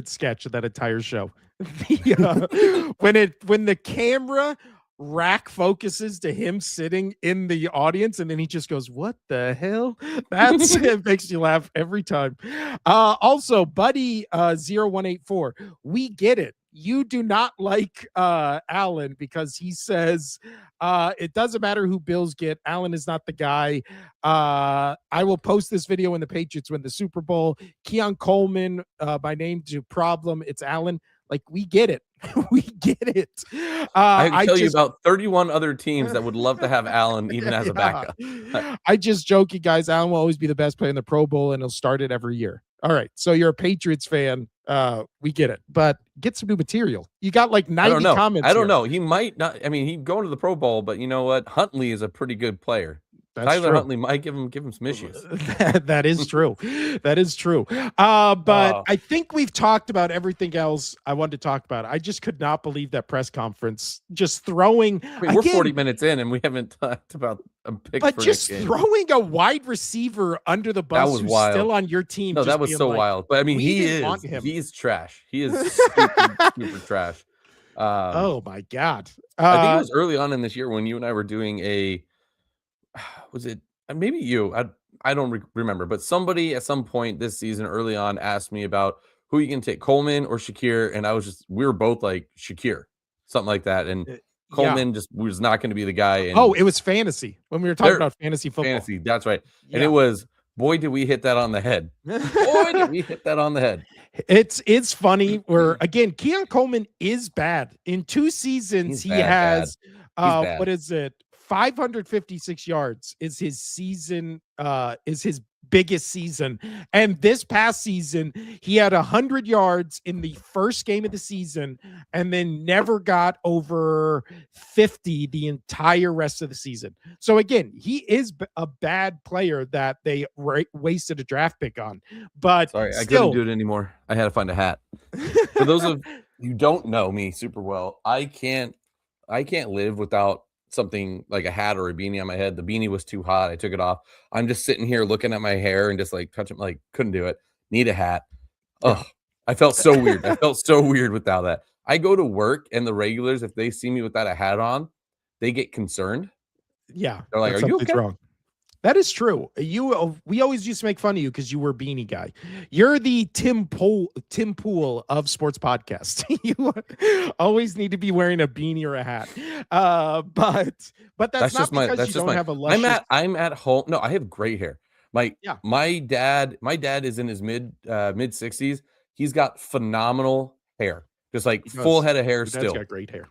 sketch of that entire show. When the camera rack focuses to him sitting in the audience and then he just goes, what the hell? That's it makes you laugh every time. Also, Buddy 0184, we get it. you do not like Allen because he says it doesn't matter who Bills get. Allen is not the guy. I will post this video when the Patriots win the Super Bowl. Keon Coleman, by name to problem. It's Allen. Like, we get it. We get it. I can tell you about 31 other teams that would love to have Allen even as a backup. I just joke, you guys. Allen will always be the best player in the Pro Bowl, and he'll start it every year. All right. So you're a Patriots fan. We get it. But get some new material. You got like 90 comments. I don't know. He might not. I mean, he'd go into the Pro Bowl, but you know what? Huntley is a pretty good player. That's Tyler true. Huntley might give him some issues. That is true. That is true. But I think we've talked about everything else I wanted to talk about. I just could not believe that press conference. Just throwing. I mean, we're 40 minutes in and we haven't talked about a pick. But just throwing a wide receiver under the bus who's wild. Still on your team. No, that was so wild. But I mean, he's trash. He is super trash. Oh my God. I think it was early on in this year when you and I were doing was it maybe you? I don't remember, but somebody at some point this season early on asked me about who you can take, Coleman or Shakir, and we were both like Shakir, something like that, and Coleman just was not going to be the guy. And it was fantasy when we were talking about fantasy football. Fantasy, that's right, and it was. Boy, did we hit that on the head. Boy, did we hit that on the head. It's funny where, again, Keon Coleman is bad. In 2 seasons, he has, what is it? 556 yards is his season, is his biggest season. And this past season, he had 100 yards in the first game of the season and then never got over 50 the entire rest of the season. So again, he is a bad player that they wasted a draft pick on. But sorry, I couldn't do it anymore. I had to find a hat. For those of you who don't know me super well, I can't live without something like a hat or a beanie on my head. The beanie was too hot. I took it off. I'm just sitting here looking at my hair and just like touching, like couldn't do it. Need a hat. Oh, I felt so weird. I felt so weird without that. I go to work and the regulars, if they see me without a hat on, they get concerned. Yeah. They're like, are you okay? Wrong. That is true. We always used to make fun of you because you were a beanie guy. You're the Tim Pool of sports podcast. You always need to be wearing a beanie or a hat. But that's not because you don't have a luscious. I'm at home. No, I have gray hair. My dad is in his mid 60s. He's got phenomenal hair, just like full head of hair. Still got great hair.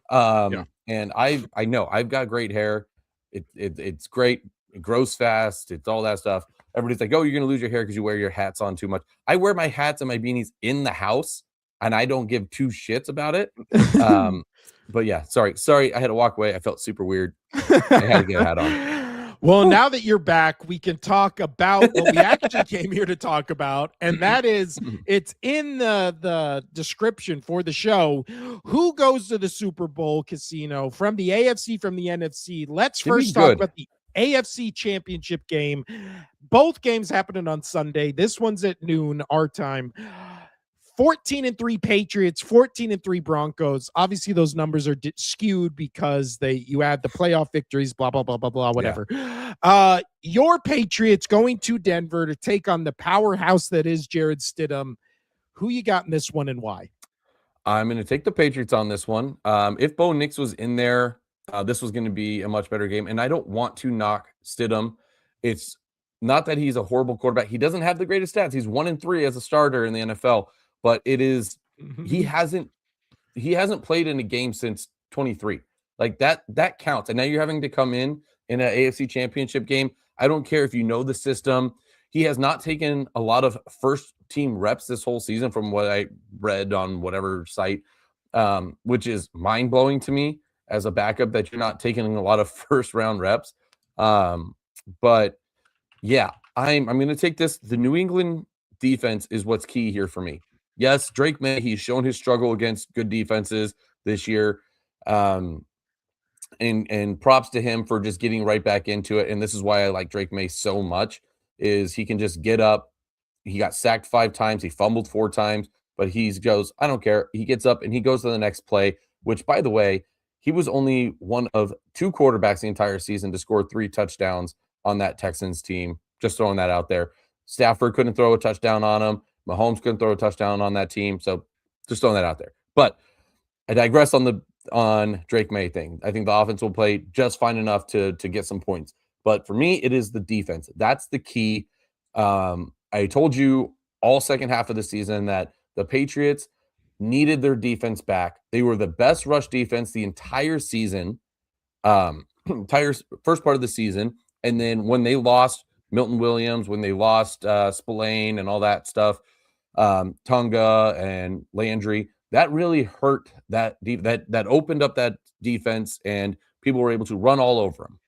And I know I've got great hair. It's great. It grows fast. It's all that stuff. Everybody's like, oh, you're going to lose your hair because you wear your hats on too much. I wear my hats and my beanies in the house, and I don't give 2 shits about it. But yeah, sorry. I had to walk away. I felt super weird. I had to get a hat on. Well, now that you're back, we can talk about what we actually came here to talk about, and that is, it's in the description for the show. Who goes to the Super Bowl casino from the AFC, from the NFC? Let's first talk about the AFC Championship game. Both games happening on Sunday. This one's at noon, our time. 14-3 Patriots, 14-3 Broncos. Obviously, those numbers are skewed because you add the playoff victories, blah, blah, blah, blah, blah, whatever. Yeah. Your Patriots going to Denver to take on the powerhouse that is Jared Stidham. Who you got in this one and why? I'm going to take the Patriots on this one. If Bo Nix was in there, this was going to be a much better game. And I don't want to knock Stidham. It's not that he's a horrible quarterback. He doesn't have the greatest stats. He's 1-3 as a starter in the NFL. But it is he hasn't played in a game since 23. Like that counts. And now you're having to come in an AFC Championship game. I don't care if you know the system. He has not taken a lot of first team reps this whole season from what I read on whatever site, which is mind blowing to me as a backup that you're not taking a lot of first round reps. But yeah, I'm going to take this. The New England defense is what's key here for me. Yes, Drake May, he's shown his struggle against good defenses this year. And props to him for just getting right back into it. And this is why I like Drake May so much, is he can just get up. He got sacked 5 times. He fumbled 4 times, but he goes, I don't care. He gets up and he goes to the next play, which, by the way, he was only one of 2 quarterbacks the entire season to score 3 touchdowns on that Texans team. Just throwing that out there. Stafford couldn't throw a touchdown on him. Mahomes couldn't throw a touchdown on that team. So just throwing that out there. But I digress on Drake May thing. I think the offense will play just fine enough to get some points. But for me, it is the defense. That's the key. I told you all second half of the season that the Patriots needed their defense back. They were the best rush defense the entire season, entire first part of the season. And then when they lost Milton Williams, when they lost Spillane and all that stuff, Tonga and Landry, that really hurt that that opened up that defense, and people were able to run all over them.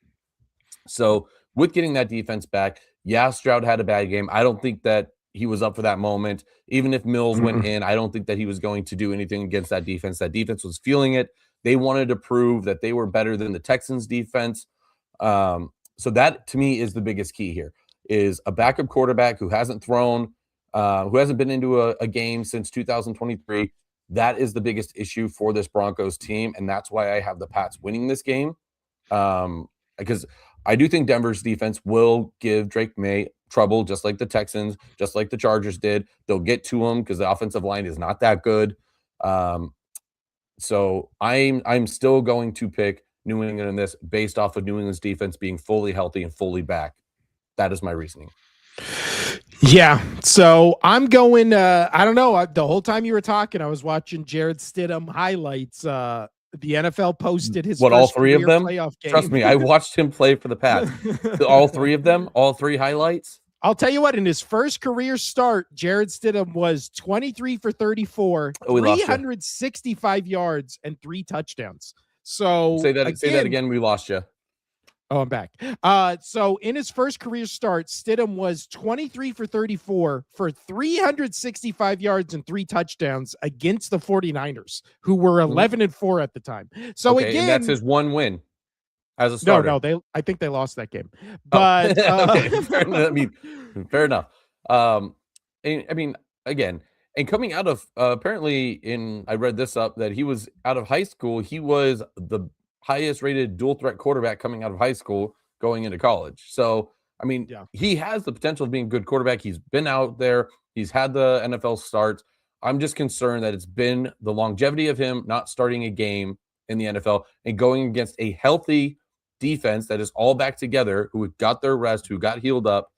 So with getting that defense back, yeah, Stroud had a bad game. I don't think that he was up for that moment. Even if Mills went in, I don't think that he was going to do anything against that defense. That defense was feeling it. They wanted to prove that they were better than the Texans defense. So that to me is the biggest key here, is a backup quarterback who hasn't thrown, who hasn't been into a game since 2023. That is the biggest issue for this Broncos team, and that's why I have the Pats winning this game. Because I do think Denver's defense will give Drake May trouble, just like the Texans, just like the Chargers did. They'll get to him because the offensive line is not that good. So I'm still going to pick New England in this based off of New England's defense being fully healthy and fully back. That is my reasoning. Yeah. So I'm going, I don't know. The whole time you were talking, I was watching Jared Stidham highlights. The NFL posted his all three of them playoff game. Trust me, I watched him play for the Pats. All three of them, all three highlights. I'll tell you what, in his first career start, Jared Stidham was 23 for 34, 365 yards, and 3 touchdowns. So say that again. We lost you. Oh, I'm back. So in his first career start, Stidham was 23 for 34 for 365 yards and 3 touchdowns against the 49ers, who were 11-4 at the time. So again, and that's his one win as a starter. No, I think they lost that game. But fair enough. I mean, again, and coming out of apparently I read this up that he was out of high school. He was the highest rated dual threat quarterback coming out of high school going into college. So, I mean, he has the potential of being a good quarterback. He's been out there. He's had the NFL starts. I'm just concerned that it's been the longevity of him not starting a game in the NFL and going against a healthy defense that is all back together, who got their rest, who got healed up.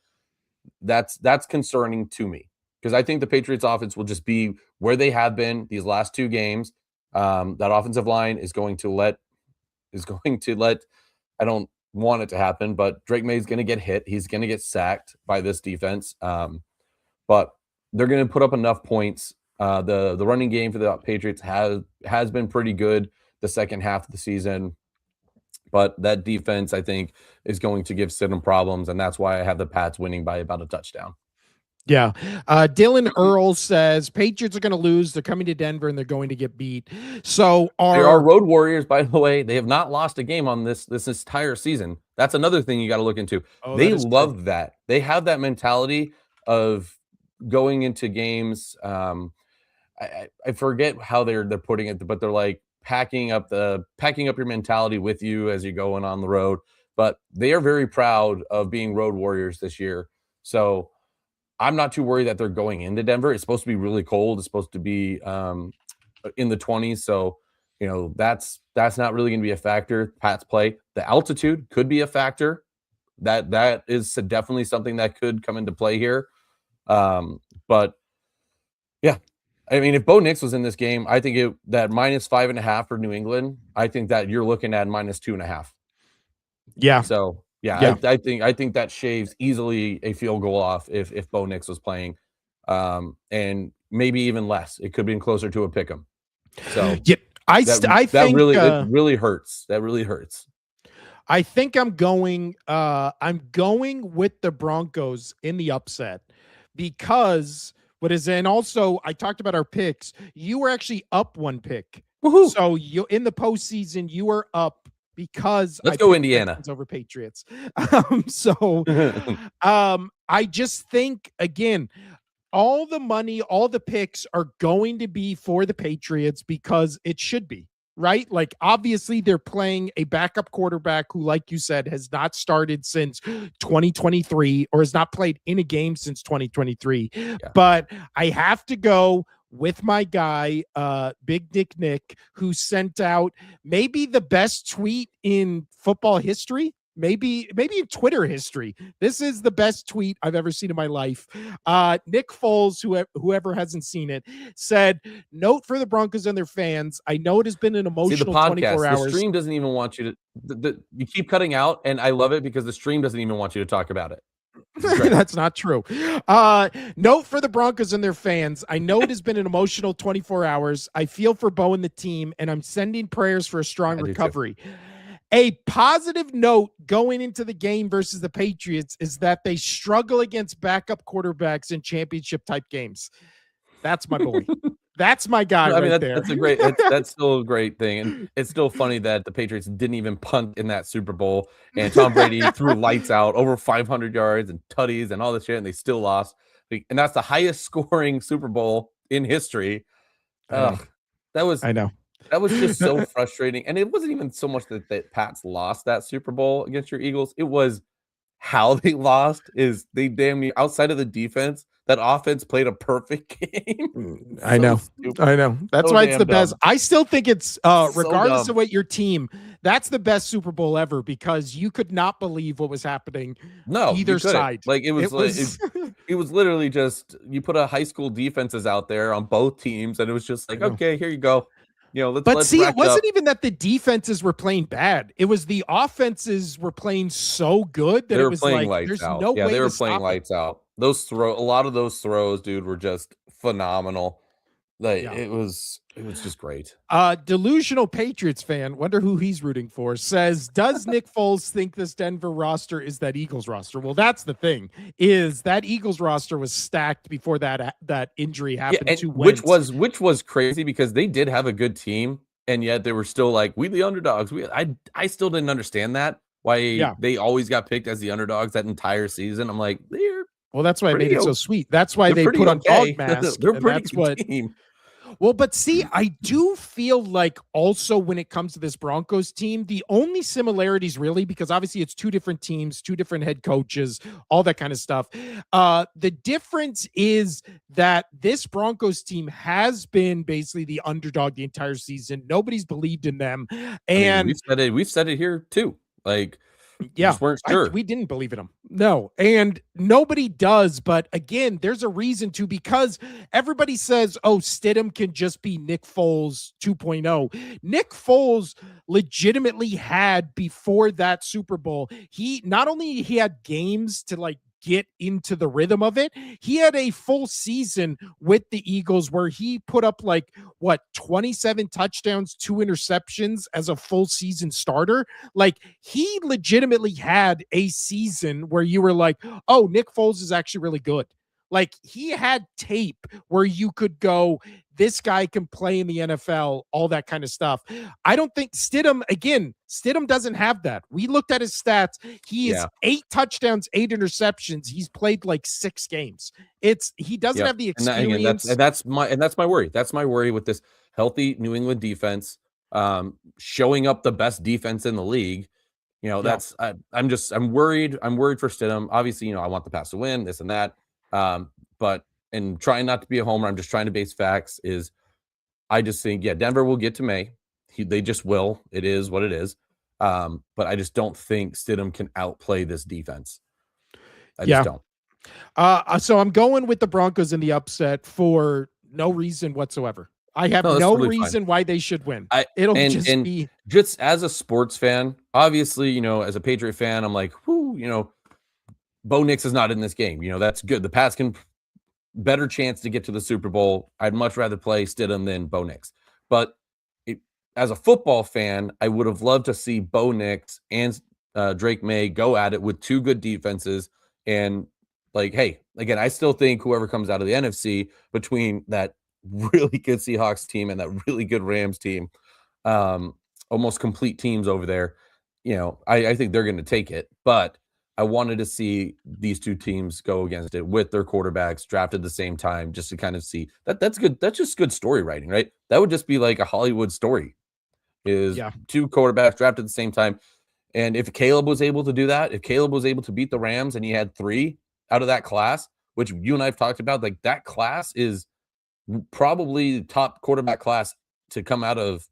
That's concerning to me, because I think the Patriots offense will just be where they have been these last 2 games. That offensive line is going to let, I don't want it to happen, but Drake May is going to get hit. He's going to get sacked by this defense. But they're going to put up enough points. The running game for the Patriots has been pretty good the second half of the season. But that defense, I think, is going to give Stidham problems, and that's why I have the Pats winning by about a touchdown. Yeah. Dylan Earl says Patriots are going to lose. They're coming to Denver and they're going to get beat. So they are road warriors, by the way. They have not lost a game on this entire season. That's another thing you got to look into. They love that. They have that mentality of going into games. I forget how they're putting it, but they're like packing up your mentality with you as you're going on the road. But they are very proud of being road warriors this year. So I'm not too worried that they're going into Denver. It's supposed to be really cold. It's supposed to be in the 20s. So, that's not really going to be a factor. Pats play. The altitude could be a factor. That is definitely something that could come into play here. But yeah, I mean, if Bo Nix was in this game, I think that -5.5 for New England, I think that you're looking at -2.5. Yeah. So yeah. I think that shaves easily a field goal off if Bo Nix was playing, and maybe even less. It could be closer to a pick 'em. So yeah, I think it really hurts. That really hurts. I think I'm going with the Broncos in the upset, because and also I talked about our picks. You were actually up 1 pick. Woohoo. So you in the postseason, you were up because let's go Indiana over Patriots. I just think, again, all the money, all the picks are going to be for the Patriots because it should be, right? Like, obviously they're playing a backup quarterback who, like you said, has not started since 2023 or has not played in a game since 2023. Yeah. But I have to go with my guy, Big Nick, who sent out maybe the best tweet in football history. Maybe in Twitter history. This is the best tweet I've ever seen in my life. Nick Foles, whoever hasn't seen it, said, "Note for the Broncos and their fans. I know it has been an emotional 24 hours." The stream doesn't even want you to. You keep cutting out, and I love it because the stream doesn't even want you to talk about it. That's not true. Note for the Broncos and their fans. I know it has been an emotional 24 hours. I feel for Bo and the team, and I'm sending prayers for a strong recovery. A positive note going into the game versus the Patriots is that they struggle against backup quarterbacks in championship type games. That's my boy. That's my guy there. That's still a great thing. And it's still funny that the Patriots didn't even punt in that Super Bowl, and Tom Brady threw lights out over 500 yards and tutties and all this shit, and they still lost. And that's the highest scoring Super Bowl in history. I know. That was just so frustrating. And it wasn't even so much that Pats lost that Super Bowl against your Eagles. It was how they lost. Is they damn near, outside of the defense, that offense played a perfect game. I know. That's why it's the best. I still think it's regardless of what your team, that's the best Super Bowl ever, because you could not believe what was happening. Either side. Like it was literally just, you put a high school defenses out there on both teams, and it was just like, okay, here you go. Let's see, it wasn't even that the defenses were playing bad. It was the offenses were playing so good that it was like, there's no way. They were playing lights out. A lot of those throws, dude, were just phenomenal. It was just great. Delusional Patriots fan, wonder who he's rooting for, says, does Nick Foles think this Denver roster is that Eagles roster? Well, that's the thing, is that Eagles roster was stacked before that injury happened to Wentz. Which was crazy, because they did have a good team, and yet they were still like, we the underdogs. I still didn't understand that, why they always got picked as the underdogs that entire season. I'm like, well, that's why I made it so sweet. That's why they put on dog masks. They're pretty good team. Well, but see, I do feel like also when it comes to this Broncos team, the only similarities really, because obviously it's two different teams, two different head coaches, all that kind of stuff. The difference is that this Broncos team has been basically the underdog the entire season. Nobody's believed in them. And we've said it here too. Like, weren't sure. We didn't believe in him. No, and nobody does. But again, there's a reason to, because everybody says, oh, Stidham can just be Nick Foles 2.0. Nick Foles legitimately had, before that Super Bowl, he had games to like get into the rhythm of it. He had a full season with the Eagles where he put up 27 touchdowns, 2 interceptions as a full season starter. Like, he legitimately had a season where you were like, oh, Nick Foles is actually really good. Like, he had tape where you could go, this guy can play in the NFL, all that kind of stuff. I don't think Stidham doesn't have that. We looked at his stats. He is 8 touchdowns, 8 interceptions. He's played 6 games. He doesn't have the experience. And that's my worry. That's my worry with this healthy New England defense, showing up the best defense in the league. I'm worried. I'm worried for Stidham. Obviously, I want the Pats to win, this and that. But and trying not to be a homer, I'm just trying to base facts. I just think, Denver will get to May. They just will. It is what it is. But I just don't think Stidham can outplay this defense. I just don't. So I'm going with the Broncos in the upset for no reason whatsoever. I have no reason why they should win. Just as a sports fan, obviously, as a Patriot fan, I'm like, Bo Nix is not in this game. That's good. The Pats can better chance to get to the Super Bowl. I'd much rather play Stidham than Bo Nix. But as a football fan, I would have loved to see Bo Nix and Drake May go at it with 2 good defenses. And hey, again, I still think whoever comes out of the NFC between that really good Seahawks team and that really good Rams team, almost complete teams over there, I think they're going to take it. But I wanted to see these 2 teams go against it with their quarterbacks drafted at the same time, just to kind of see that's good. That's just good story writing, right? That would just be like a Hollywood story, is 2 quarterbacks drafted at the same time. And if Caleb was able to do that, if Caleb was able to beat the Rams and he had 3 out of that class, which you and I have talked about, that class is probably top quarterback class to come out of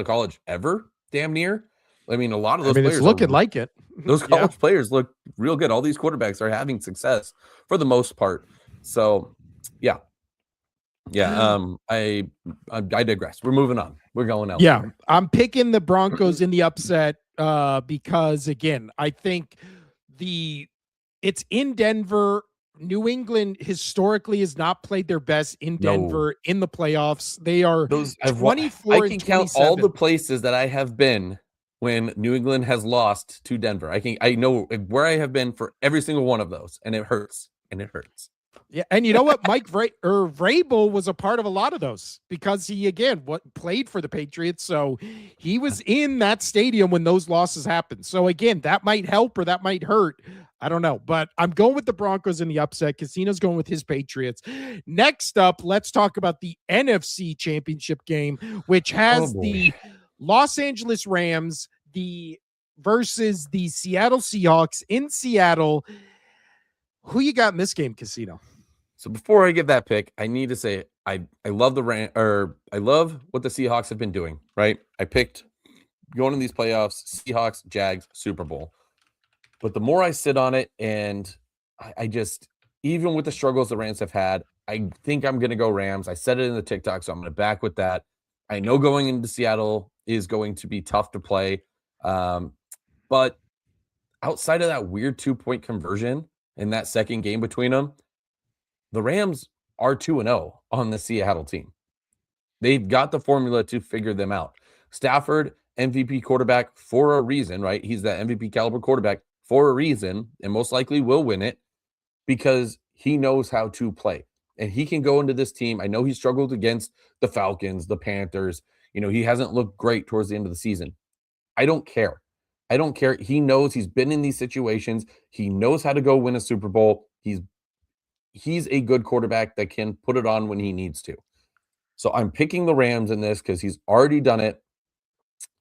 college ever, damn near. I mean, a lot of those it's players looking like it. those college players look real good. All these quarterbacks are having success for the most part. So, yeah. I digress. We're moving on. We're going elsewhere. Yeah, I'm picking the Broncos in the upset because, again, I think it's in Denver. New England historically has not played their best in Denver in the playoffs. They are 24 I and can 27. count all the places that I have been when New England has lost to Denver. I know where I have been for every single one of those, and it hurts. Yeah, and you know what? Mike Vrabel was a part of a lot of those because he, again, played for the Patriots, so he was in that stadium when those losses happened. So, again, that might help or that might hurt. I don't know, but I'm going with the Broncos in the upset. Casino's going with his Patriots. Next up, let's talk about the NFC Championship game, which has the Los Angeles Rams versus the Seattle Seahawks in Seattle. Who you got in this game, Casino? So before I give that pick, I need to say I love I love what the Seahawks have been doing, right? I picked going in these playoffs, Seahawks, Jags, Super Bowl. But the more I sit on it, and I just, even with the struggles the Rams have had, I think I'm going to go Rams. I said it in the TikTok, so I'm going to back with that. I know going into Seattle is going to be tough to play. But outside of that weird 2-point conversion in that second game between them, the Rams are 2-0 on the Seattle team. They've got the formula to figure them out. Stafford, MVP quarterback for a reason, right? He's that MVP caliber quarterback for a reason, and most likely will win it because he knows how to play. And he can go into this team. I know he struggled against the Falcons, the Panthers. He hasn't looked great towards the end of the season. I don't care. He knows he's been in these situations. He knows how to go win a Super Bowl. He's a good quarterback that can put it on when he needs to. So I'm picking the Rams in this because he's already done it.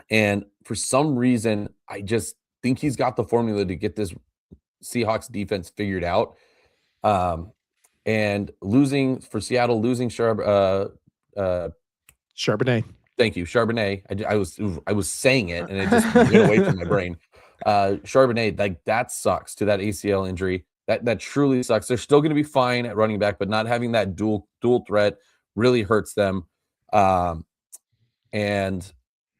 And for some reason, I just think he's got the formula to get this Seahawks defense figured out. And losing for Seattle, losing Charbonnet. Thank you, Charbonnet. I was saying it and it just went away from my brain. Charbonnet, like that sucks to that ACL injury. That truly sucks. They're still going to be fine at running back, but not having that dual threat really hurts them. And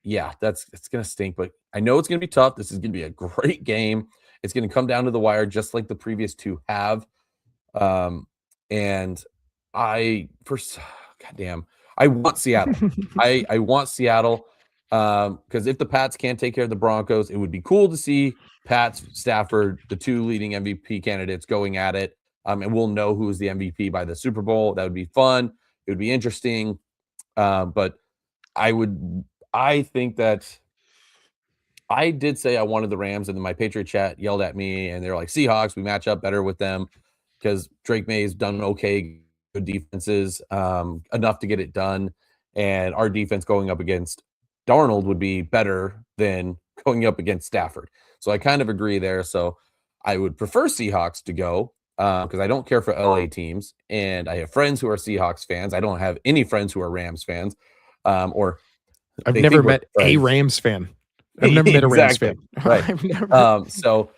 yeah, it's going to stink, but I know it's going to be tough. This is going to be a great game. It's going to come down to the wire, just like the previous two have. And goddamn, I want Seattle. I want Seattle because if the Pats can't take care of the Broncos, it would be cool to see Pats, Stafford, the two leading MVP candidates going at it. And we'll know who is the MVP by the Super Bowl. That would be fun. It would be interesting. But I think that I did say I wanted the Rams, and then my Patriot chat yelled at me, and they're like, Seahawks, we match up better with them because Drake May's done okay, good defenses, enough to get it done. And our defense going up against Darnold would be better than going up against Stafford. So I kind of agree there. So I would prefer Seahawks to go because I don't care for LA teams. And I have friends who are Seahawks fans. I don't have any friends who are Rams fans. I've never met a Rams fan. I've never met a Rams fan. Right. So,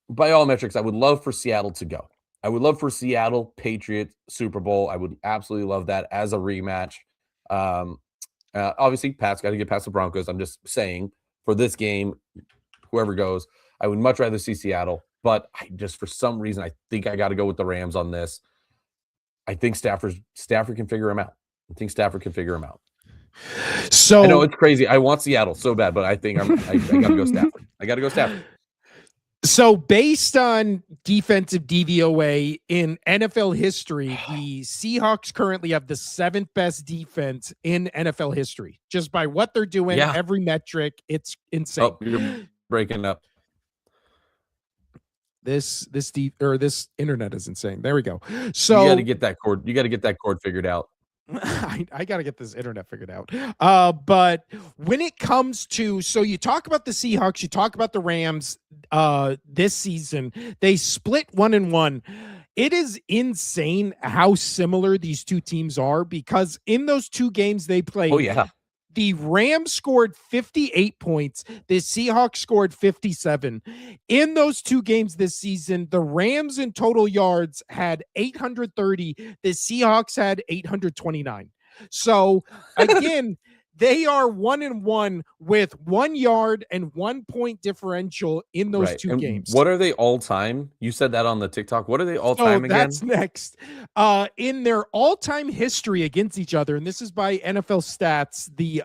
by all metrics, I would love for Seattle to go. I would love for Seattle Patriots Super Bowl. I would absolutely love that as a rematch. Obviously, Pat's got to get past the Broncos. I'm just saying for this game, whoever goes, I would much rather see Seattle. But for some reason, I think I got to go with the Rams on this. I think Stafford can figure him out. So I know it's crazy. I want Seattle so bad, but I think I got to go Stafford. I got to go Stafford. So based on defensive DVOA in NFL history, the Seahawks currently have the 7th best defense in NFL history. Just by what they're doing, every metric, it's insane. Oh, you're breaking up. This internet is insane. There we go. So you got to get that cord. You got to get that cord figured out. I got to get this internet figured out. But when it comes to, so you talk about the Seahawks, you talk about the Rams this season, they split 1-1. It is insane how similar these two teams are, because in those two games they played, Oh yeah. the Rams scored 58 points. The Seahawks scored 57. In those two games this season, the Rams in total yards had 830. The Seahawks had 829. So again, they are 1-1 with 1 yard and 1 point differential in those Right. two And games. what are they all time? You said that on the TikTok. What are they all So time again? that's next. In their all-time history against each other, and this is by NFL Stats, the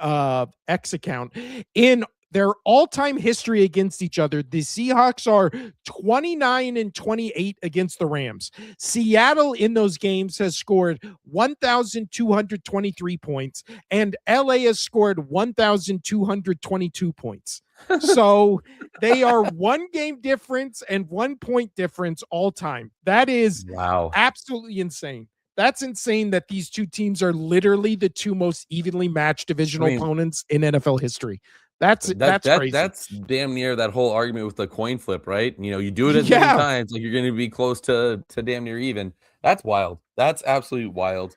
X account, in their all-time history against each other, the Seahawks are 29-28 against the Rams. Seattle in those games has scored 1,223 points, and LA has scored 1,222 points. So they are 1 game difference and 1 point difference all time. That is Wow. absolutely insane. That's insane that these two teams are literally the two most evenly matched divisional opponents in NFL history. That's crazy. That's damn near that whole argument with the coin flip, right? You do it as many times, like you're going to be close to damn near even. That's wild. That's absolutely wild.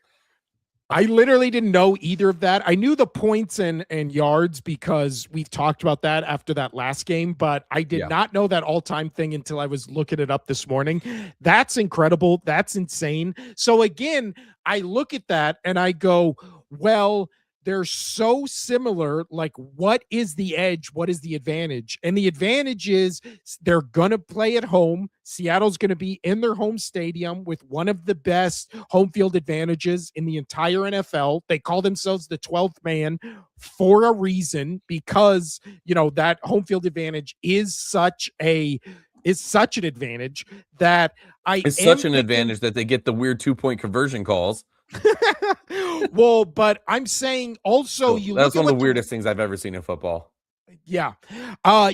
I literally didn't know either of that. I knew the points and yards because we've talked about that after that last game, but I did not know that all-time thing until I was looking it up this morning. That's incredible. That's insane. So again, I look at that and I go, well, they're so similar. Like, what is the edge? What is the advantage? And the advantage is they're going to play at home. Seattle's going to be in their home stadium with one of the best home field advantages in the entire NFL. They call themselves the 12th man for a reason, because, that home field advantage is such an advantage that it's such an advantage that they get the weird 2-point conversion calls. Well, but I'm saying also that's one of the weirdest things I've ever seen in football. Yeah.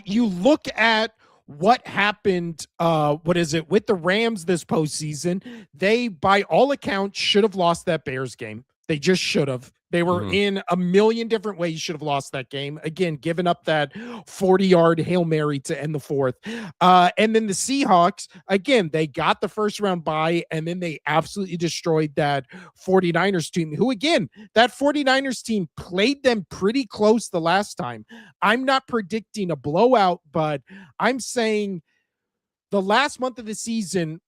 You look at what happened, with the Rams this postseason. They, by all accounts, should have lost that Bears game. They just should have. They were in a million different ways should have lost that game. Again, giving up that 40-yard Hail Mary to end the fourth. And then the Seahawks, again, they got the first round bye, and then they absolutely destroyed that 49ers team, who, again, that 49ers team played them pretty close the last time. I'm not predicting a blowout, but I'm saying the last month of the season,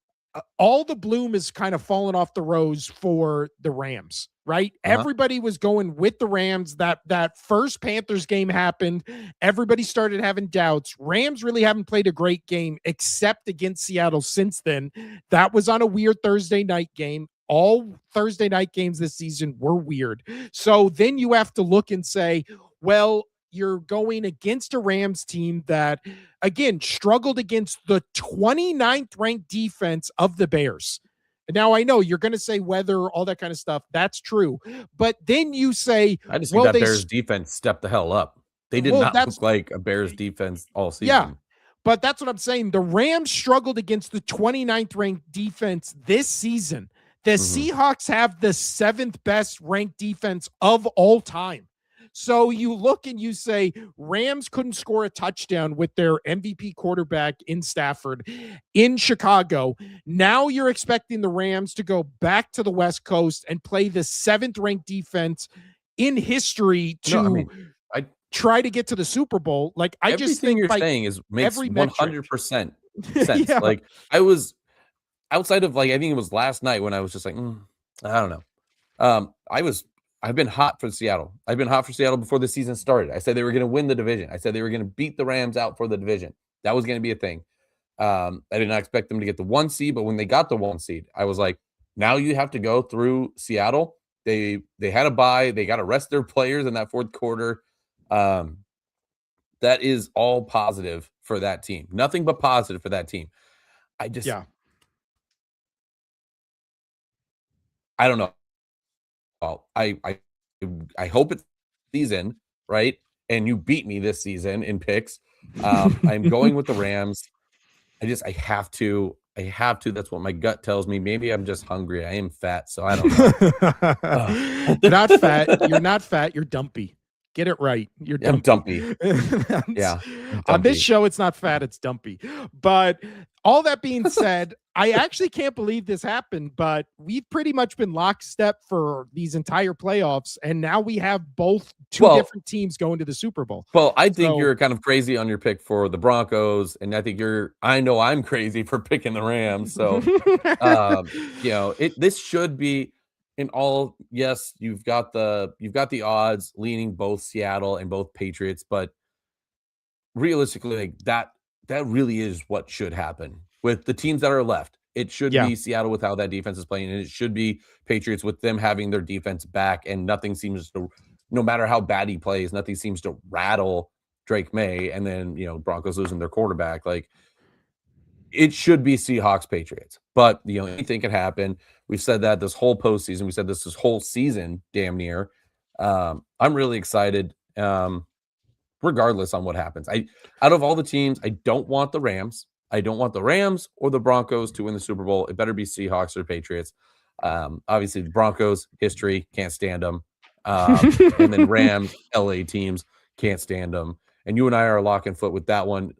all the bloom is kind of fallen off the rose for the Rams, right? Everybody was going with the Rams. That first Panthers game happened. Everybody started having doubts. Rams really haven't played a great game except against Seattle since then. That was on a weird Thursday night game. All Thursday night games this season were weird. So then you have to look and say, well, you're going against a Rams team that, again, struggled against the 29th ranked defense of the Bears. Now, I know you're going to say weather, all that kind of stuff. That's true. But then you say, I just think that Bears defense stepped the hell up. They did not look like a Bears defense all season. Yeah, but that's what I'm saying. The Rams struggled against the 29th ranked defense this season. The Seahawks have the 7th best ranked defense of all time. So you look and you say Rams couldn't score a touchdown with their MVP quarterback in Stafford in Chicago. Now you're expecting the Rams to go back to the West Coast and play the 7th ranked defense in history to try to get to the Super Bowl. Like, I just think you're saying makes 100% sense. Like, I was outside of, like, I think it was last night when I was just like, I don't know. I've been hot for Seattle. I've been hot for Seattle before the season started. I said they were going to win the division. I said they were going to beat the Rams out for the division. That was going to be a thing. I did not expect them to get the 1 seed, but when they got the 1 seed, I was like, now you have to go through Seattle. They had a bye. They got to rest their players in that fourth quarter. That is all positive for that team. Nothing but positive for that team. I don't know. I hope it's season, right? And you beat me this season in picks. I'm going with the Rams. I have to. That's what my gut tells me. Maybe I'm just hungry. I am fat, so I don't know. You're not fat. You're not fat. You're dumpy. Get it right. You're dumpy. I'm dumpy. Yeah. On this show, it's not fat, it's dumpy. But all that being said, I actually can't believe this happened, but we've pretty much been lockstep for these entire playoffs, and now we have two different teams going to the Super Bowl. Well, I think you're kind of crazy on your pick for the Broncos, and I think I know I'm crazy for picking the Rams. So, this should be yes, you've got the odds leaning both Seattle and both Patriots, but realistically, like that really is what should happen with the teams that are left. It should be Seattle with how that defense is playing, and it should be Patriots with them having their defense back, and nothing seems to, no matter how bad he plays, nothing seems to rattle Drake May, and then, Broncos losing their quarterback. Like, it should be Seahawks Patriots, but anything can happen. We've said that this whole postseason. We said this whole season, damn near. I'm really excited. Regardless on what happens, out of all the teams, I don't want the Rams. I don't want the Rams or the Broncos to win the Super Bowl. It better be Seahawks or Patriots. Obviously, the Broncos, history, can't stand them. And then Rams, LA teams, can't stand them. And you and I are lock and step with that one.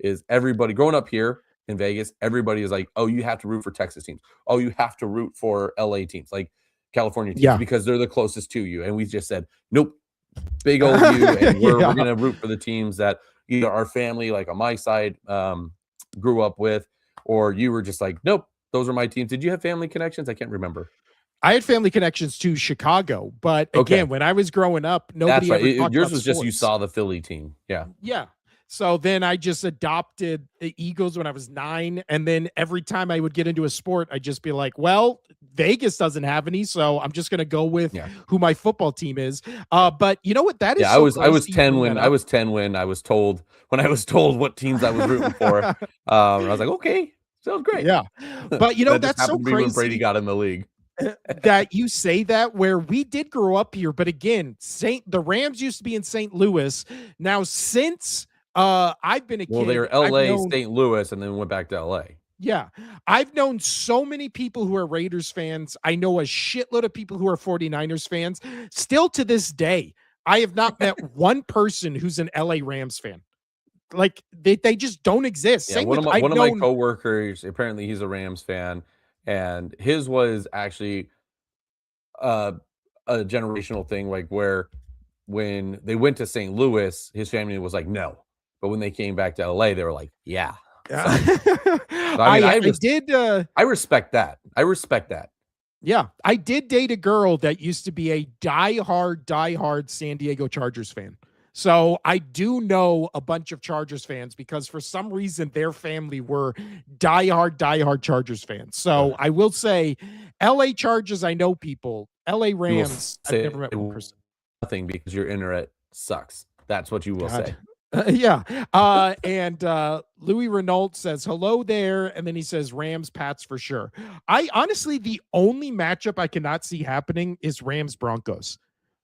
Is everybody growing up here in Vegas, everybody is like, oh, you have to root for Texas teams. Oh, you have to root for LA teams, like California teams, because they're the closest to you. And we just said, nope. Big old you, and we're going to root for the teams that either our family, like on my side, grew up with, or you were just like, nope, those are my teams. Did you have family connections? I can't remember. I had family connections to Chicago, but again, when I was growing up, nobody ever talked yours about was sports. Just you saw the Philly team. Yeah. So then I just adopted the Eagles when I was 9. And then every time I would get into a sport, I'd just be like, well, Vegas doesn't have any, so I'm just going to go with who my football team is. But you know what? That is I was 10 when I was told what teams I was rooting for. I was like, okay, sounds great. Yeah. But that's so crazy when Brady got in the league. that you say that, where we did grow up here. But again, the Rams used to be in St. Louis. Now, since I've been a kid. Well, they were LA, St. Louis, and then went back to LA. Yeah. I've known so many people who are Raiders fans. I know a shitload of people who are 49ers fans. Still to this day, I have not met one person who's an LA Rams fan. Like, they just don't exist. Yeah, one of my coworkers, apparently he's a Rams fan, and his was actually a generational thing, like where when they went to St. Louis, his family was like, no. But when they came back to LA, they were like, yeah. So, I respect that. I respect that. Yeah. I did date a girl that used to be a diehard San Diego Chargers fan. So I do know a bunch of Chargers fans because for some reason their family were diehard Chargers fans. So I will say LA Chargers, I know people. LA Rams, I've never met one person. Nothing, because your internet sucks. That's what you will say. And Louis Renault says, hello there. And then he says, Rams, Pats for sure. I honestly, the only matchup I cannot see happening is Rams Broncos.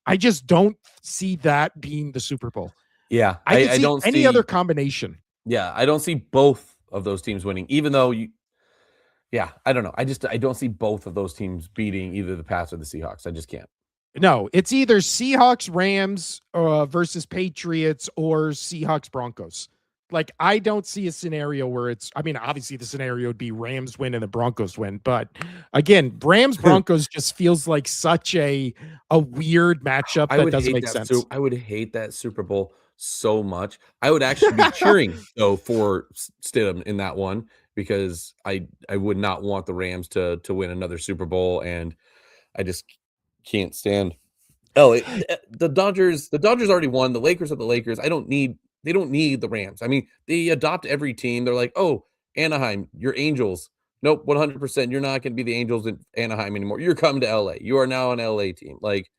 I just don't see that being the Super Bowl. Yeah. I don't see any other combination. Yeah. I don't see both of those teams winning, even though I don't know. I don't see both of those teams beating either the Pats or the Seahawks. I just can't. No, it's either Seahawks, Rams versus Patriots or Seahawks, Broncos. Like, I don't see a scenario where obviously the scenario would be Rams win and the Broncos win. But again, Rams, Broncos just feels like such a weird matchup that doesn't make sense. I would hate that Super Bowl so much. I would actually be cheering, though, for Stidham in that one, because I would not want the Rams to win another Super Bowl, and I just can't stand the Dodgers. The Dodgers already won. The Lakers are the Lakers. They don't need the Rams. I mean, they adopt every team. They're like, oh, Anaheim, you're Angels. Nope, 100%. You're not going to be the Angels in Anaheim anymore. You're coming to LA. You are now an LA team. Like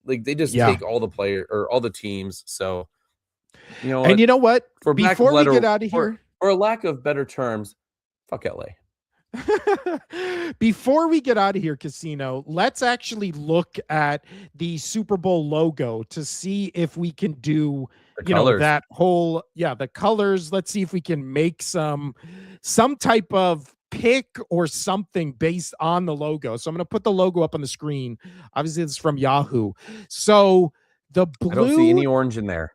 they just take all the player or all the teams. So, and you know what? Before we get out of here, for a lack of better terms, fuck LA. Before we get out of here, Casino, let's actually look at the Super Bowl logo to see if we can do that whole the colors. Let's see if we can make some type of pick or something based on the logo. So I'm going to put the logo up on the screen. Obviously, it's from Yahoo. So the blue, I don't see any orange in there.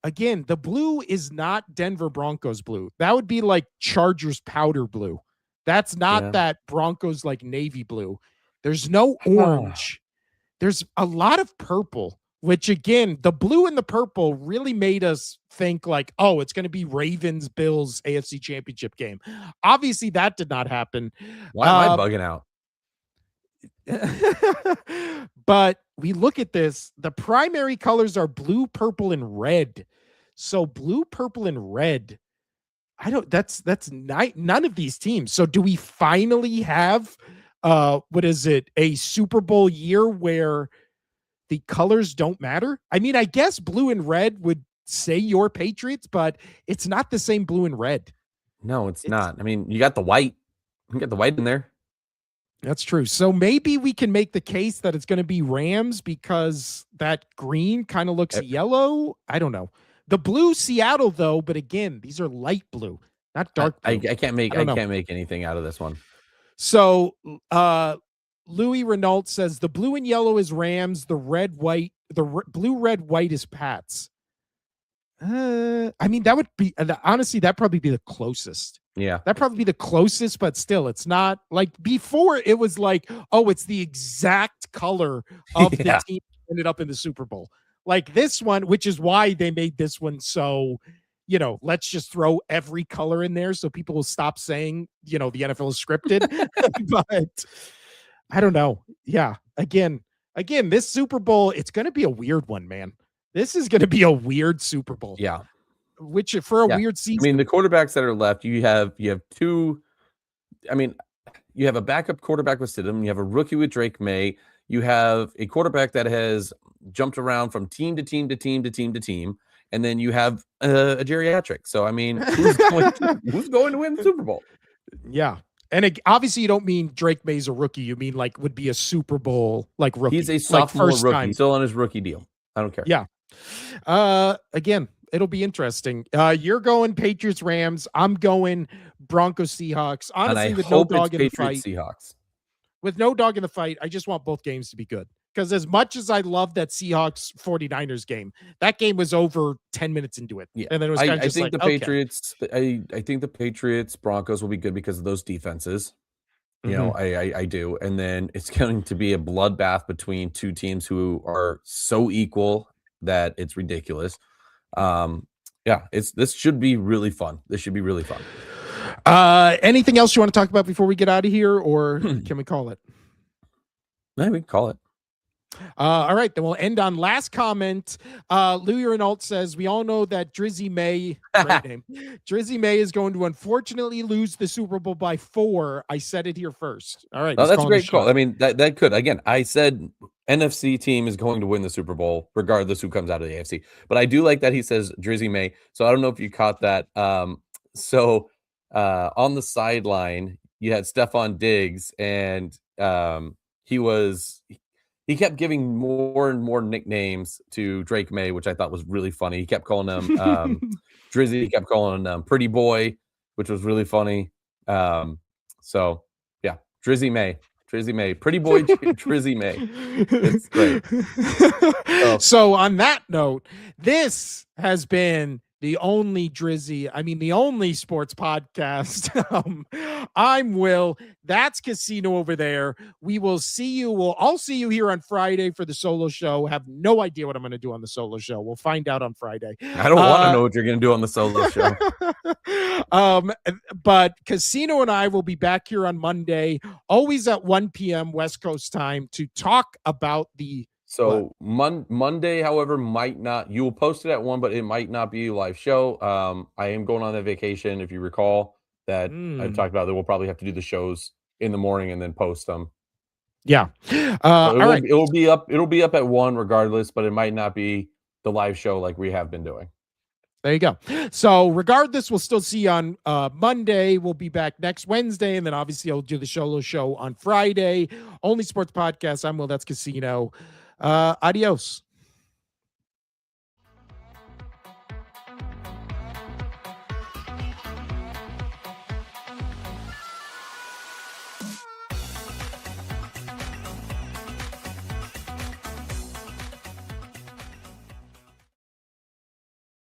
Again, the blue is not Denver Broncos blue. That would be like Chargers powder blue. That's not Yeah. that Broncos like navy blue. There's no orange. There's a lot of purple, which again, the blue and the purple really made us think like, oh, it's going to be Ravens Bills AFC Championship game. Obviously, that did not happen. Why am I bugging out? But we look at this, the primary colors are blue, purple, and red. So blue, purple, and red. That's none of these teams. So do we finally have what is it, a Super Bowl year where the colors don't matter? I mean, I guess blue and red would say your Patriots, but it's not the same blue and red. No, it's not. I mean, you got the white. You got the white in there. That's true. So maybe we can make the case that it's going to be Rams because that green kind of looks yellow. I don't know. The blue Seattle though, but again, these are light blue, not dark blue. I can't make anything out of this one. So Louis Renault says the blue and yellow is Rams, the blue, red, white is Pats. I mean, that would be honestly, that'd probably be the closest. Yeah. That'd probably be the closest, but still, it's not like before it was like, oh, it's the exact color of the team that ended up in the Super Bowl. Like this one, which is why they made this one so, let's just throw every color in there so people will stop saying, the NFL is scripted. But I don't know. Yeah. Again, this Super Bowl, it's going to be a weird one, man. This is going to be a weird Super Bowl. Yeah. Which for a weird season. I mean, the quarterbacks that are left, you have two. I mean, you have a backup quarterback with Stidham. You have a rookie with Drake May. You have a quarterback that has jumped around from team to team to team to team to team. And then you have a geriatric. So, I mean, who's going to win the Super Bowl? Yeah. And obviously you don't mean Drake May's a rookie. You mean like would be a Super Bowl like rookie. He's a sophomore like rookie, still on his rookie deal. I don't care. Yeah. Again, it'll be interesting. You're going Patriots Rams. I'm going Broncos Seahawks. Honestly, with no dog in the fight. Seahawks. With no dog in the fight, I just want both games to be good. Because as much as I love that Seahawks 49ers game, that game was over 10 minutes into it. Yeah. And then it was kind of just the Patriots, I think the Patriots Broncos will be good because of those defenses. You know, I do. And then it's going to be a bloodbath between two teams who are so equal that it's ridiculous. This should be really fun. This should be really fun. Anything else you want to talk about before we get out of here, or can we call it? No, we can call it. All right, then we'll end on last comment. Louis Renault says, we all know that Drizzy May, great name, Drizzy May is going to unfortunately lose the Super Bowl by 4. I said it here first. All right. No, that's a great call. I mean, that could, again, I said NFC team is going to win the Super Bowl regardless who comes out of the AFC. But I do like that he says Drizzy May. So I don't know if you caught that. On the sideline, you had Stephon Diggs, and he kept giving more and more nicknames to Drake May, which I thought was really funny. He kept calling him Drizzy. He kept calling him Pretty Boy, which was really funny. Drizzy May, Pretty Boy, Drizzy May. It's great. So on that note, this has been the only sports podcast. I'm Will. That's Casino over there. We will see you. I'll see you here on Friday for the solo show. Have no idea what I'm going to do on the solo show. We'll find out on Friday. I don't want to know what you're going to do on the solo show. But Casino and I will be back here on Monday, always at 1 p.m. West Coast time, to talk about the. So Monday, however, might not. You will post it at 1, but it might not be a live show. I am going on that vacation. If you recall that I've talked about that, we'll probably have to do the shows in the morning and then post them. Yeah. It'll be up at 1 regardless, but it might not be the live show like we have been doing. There you go. So regardless, we'll still see you on Monday. We'll be back next Wednesday. And then obviously I'll do the solo show on Friday. Only sports podcast. I'm Will. That's Casino. Adios.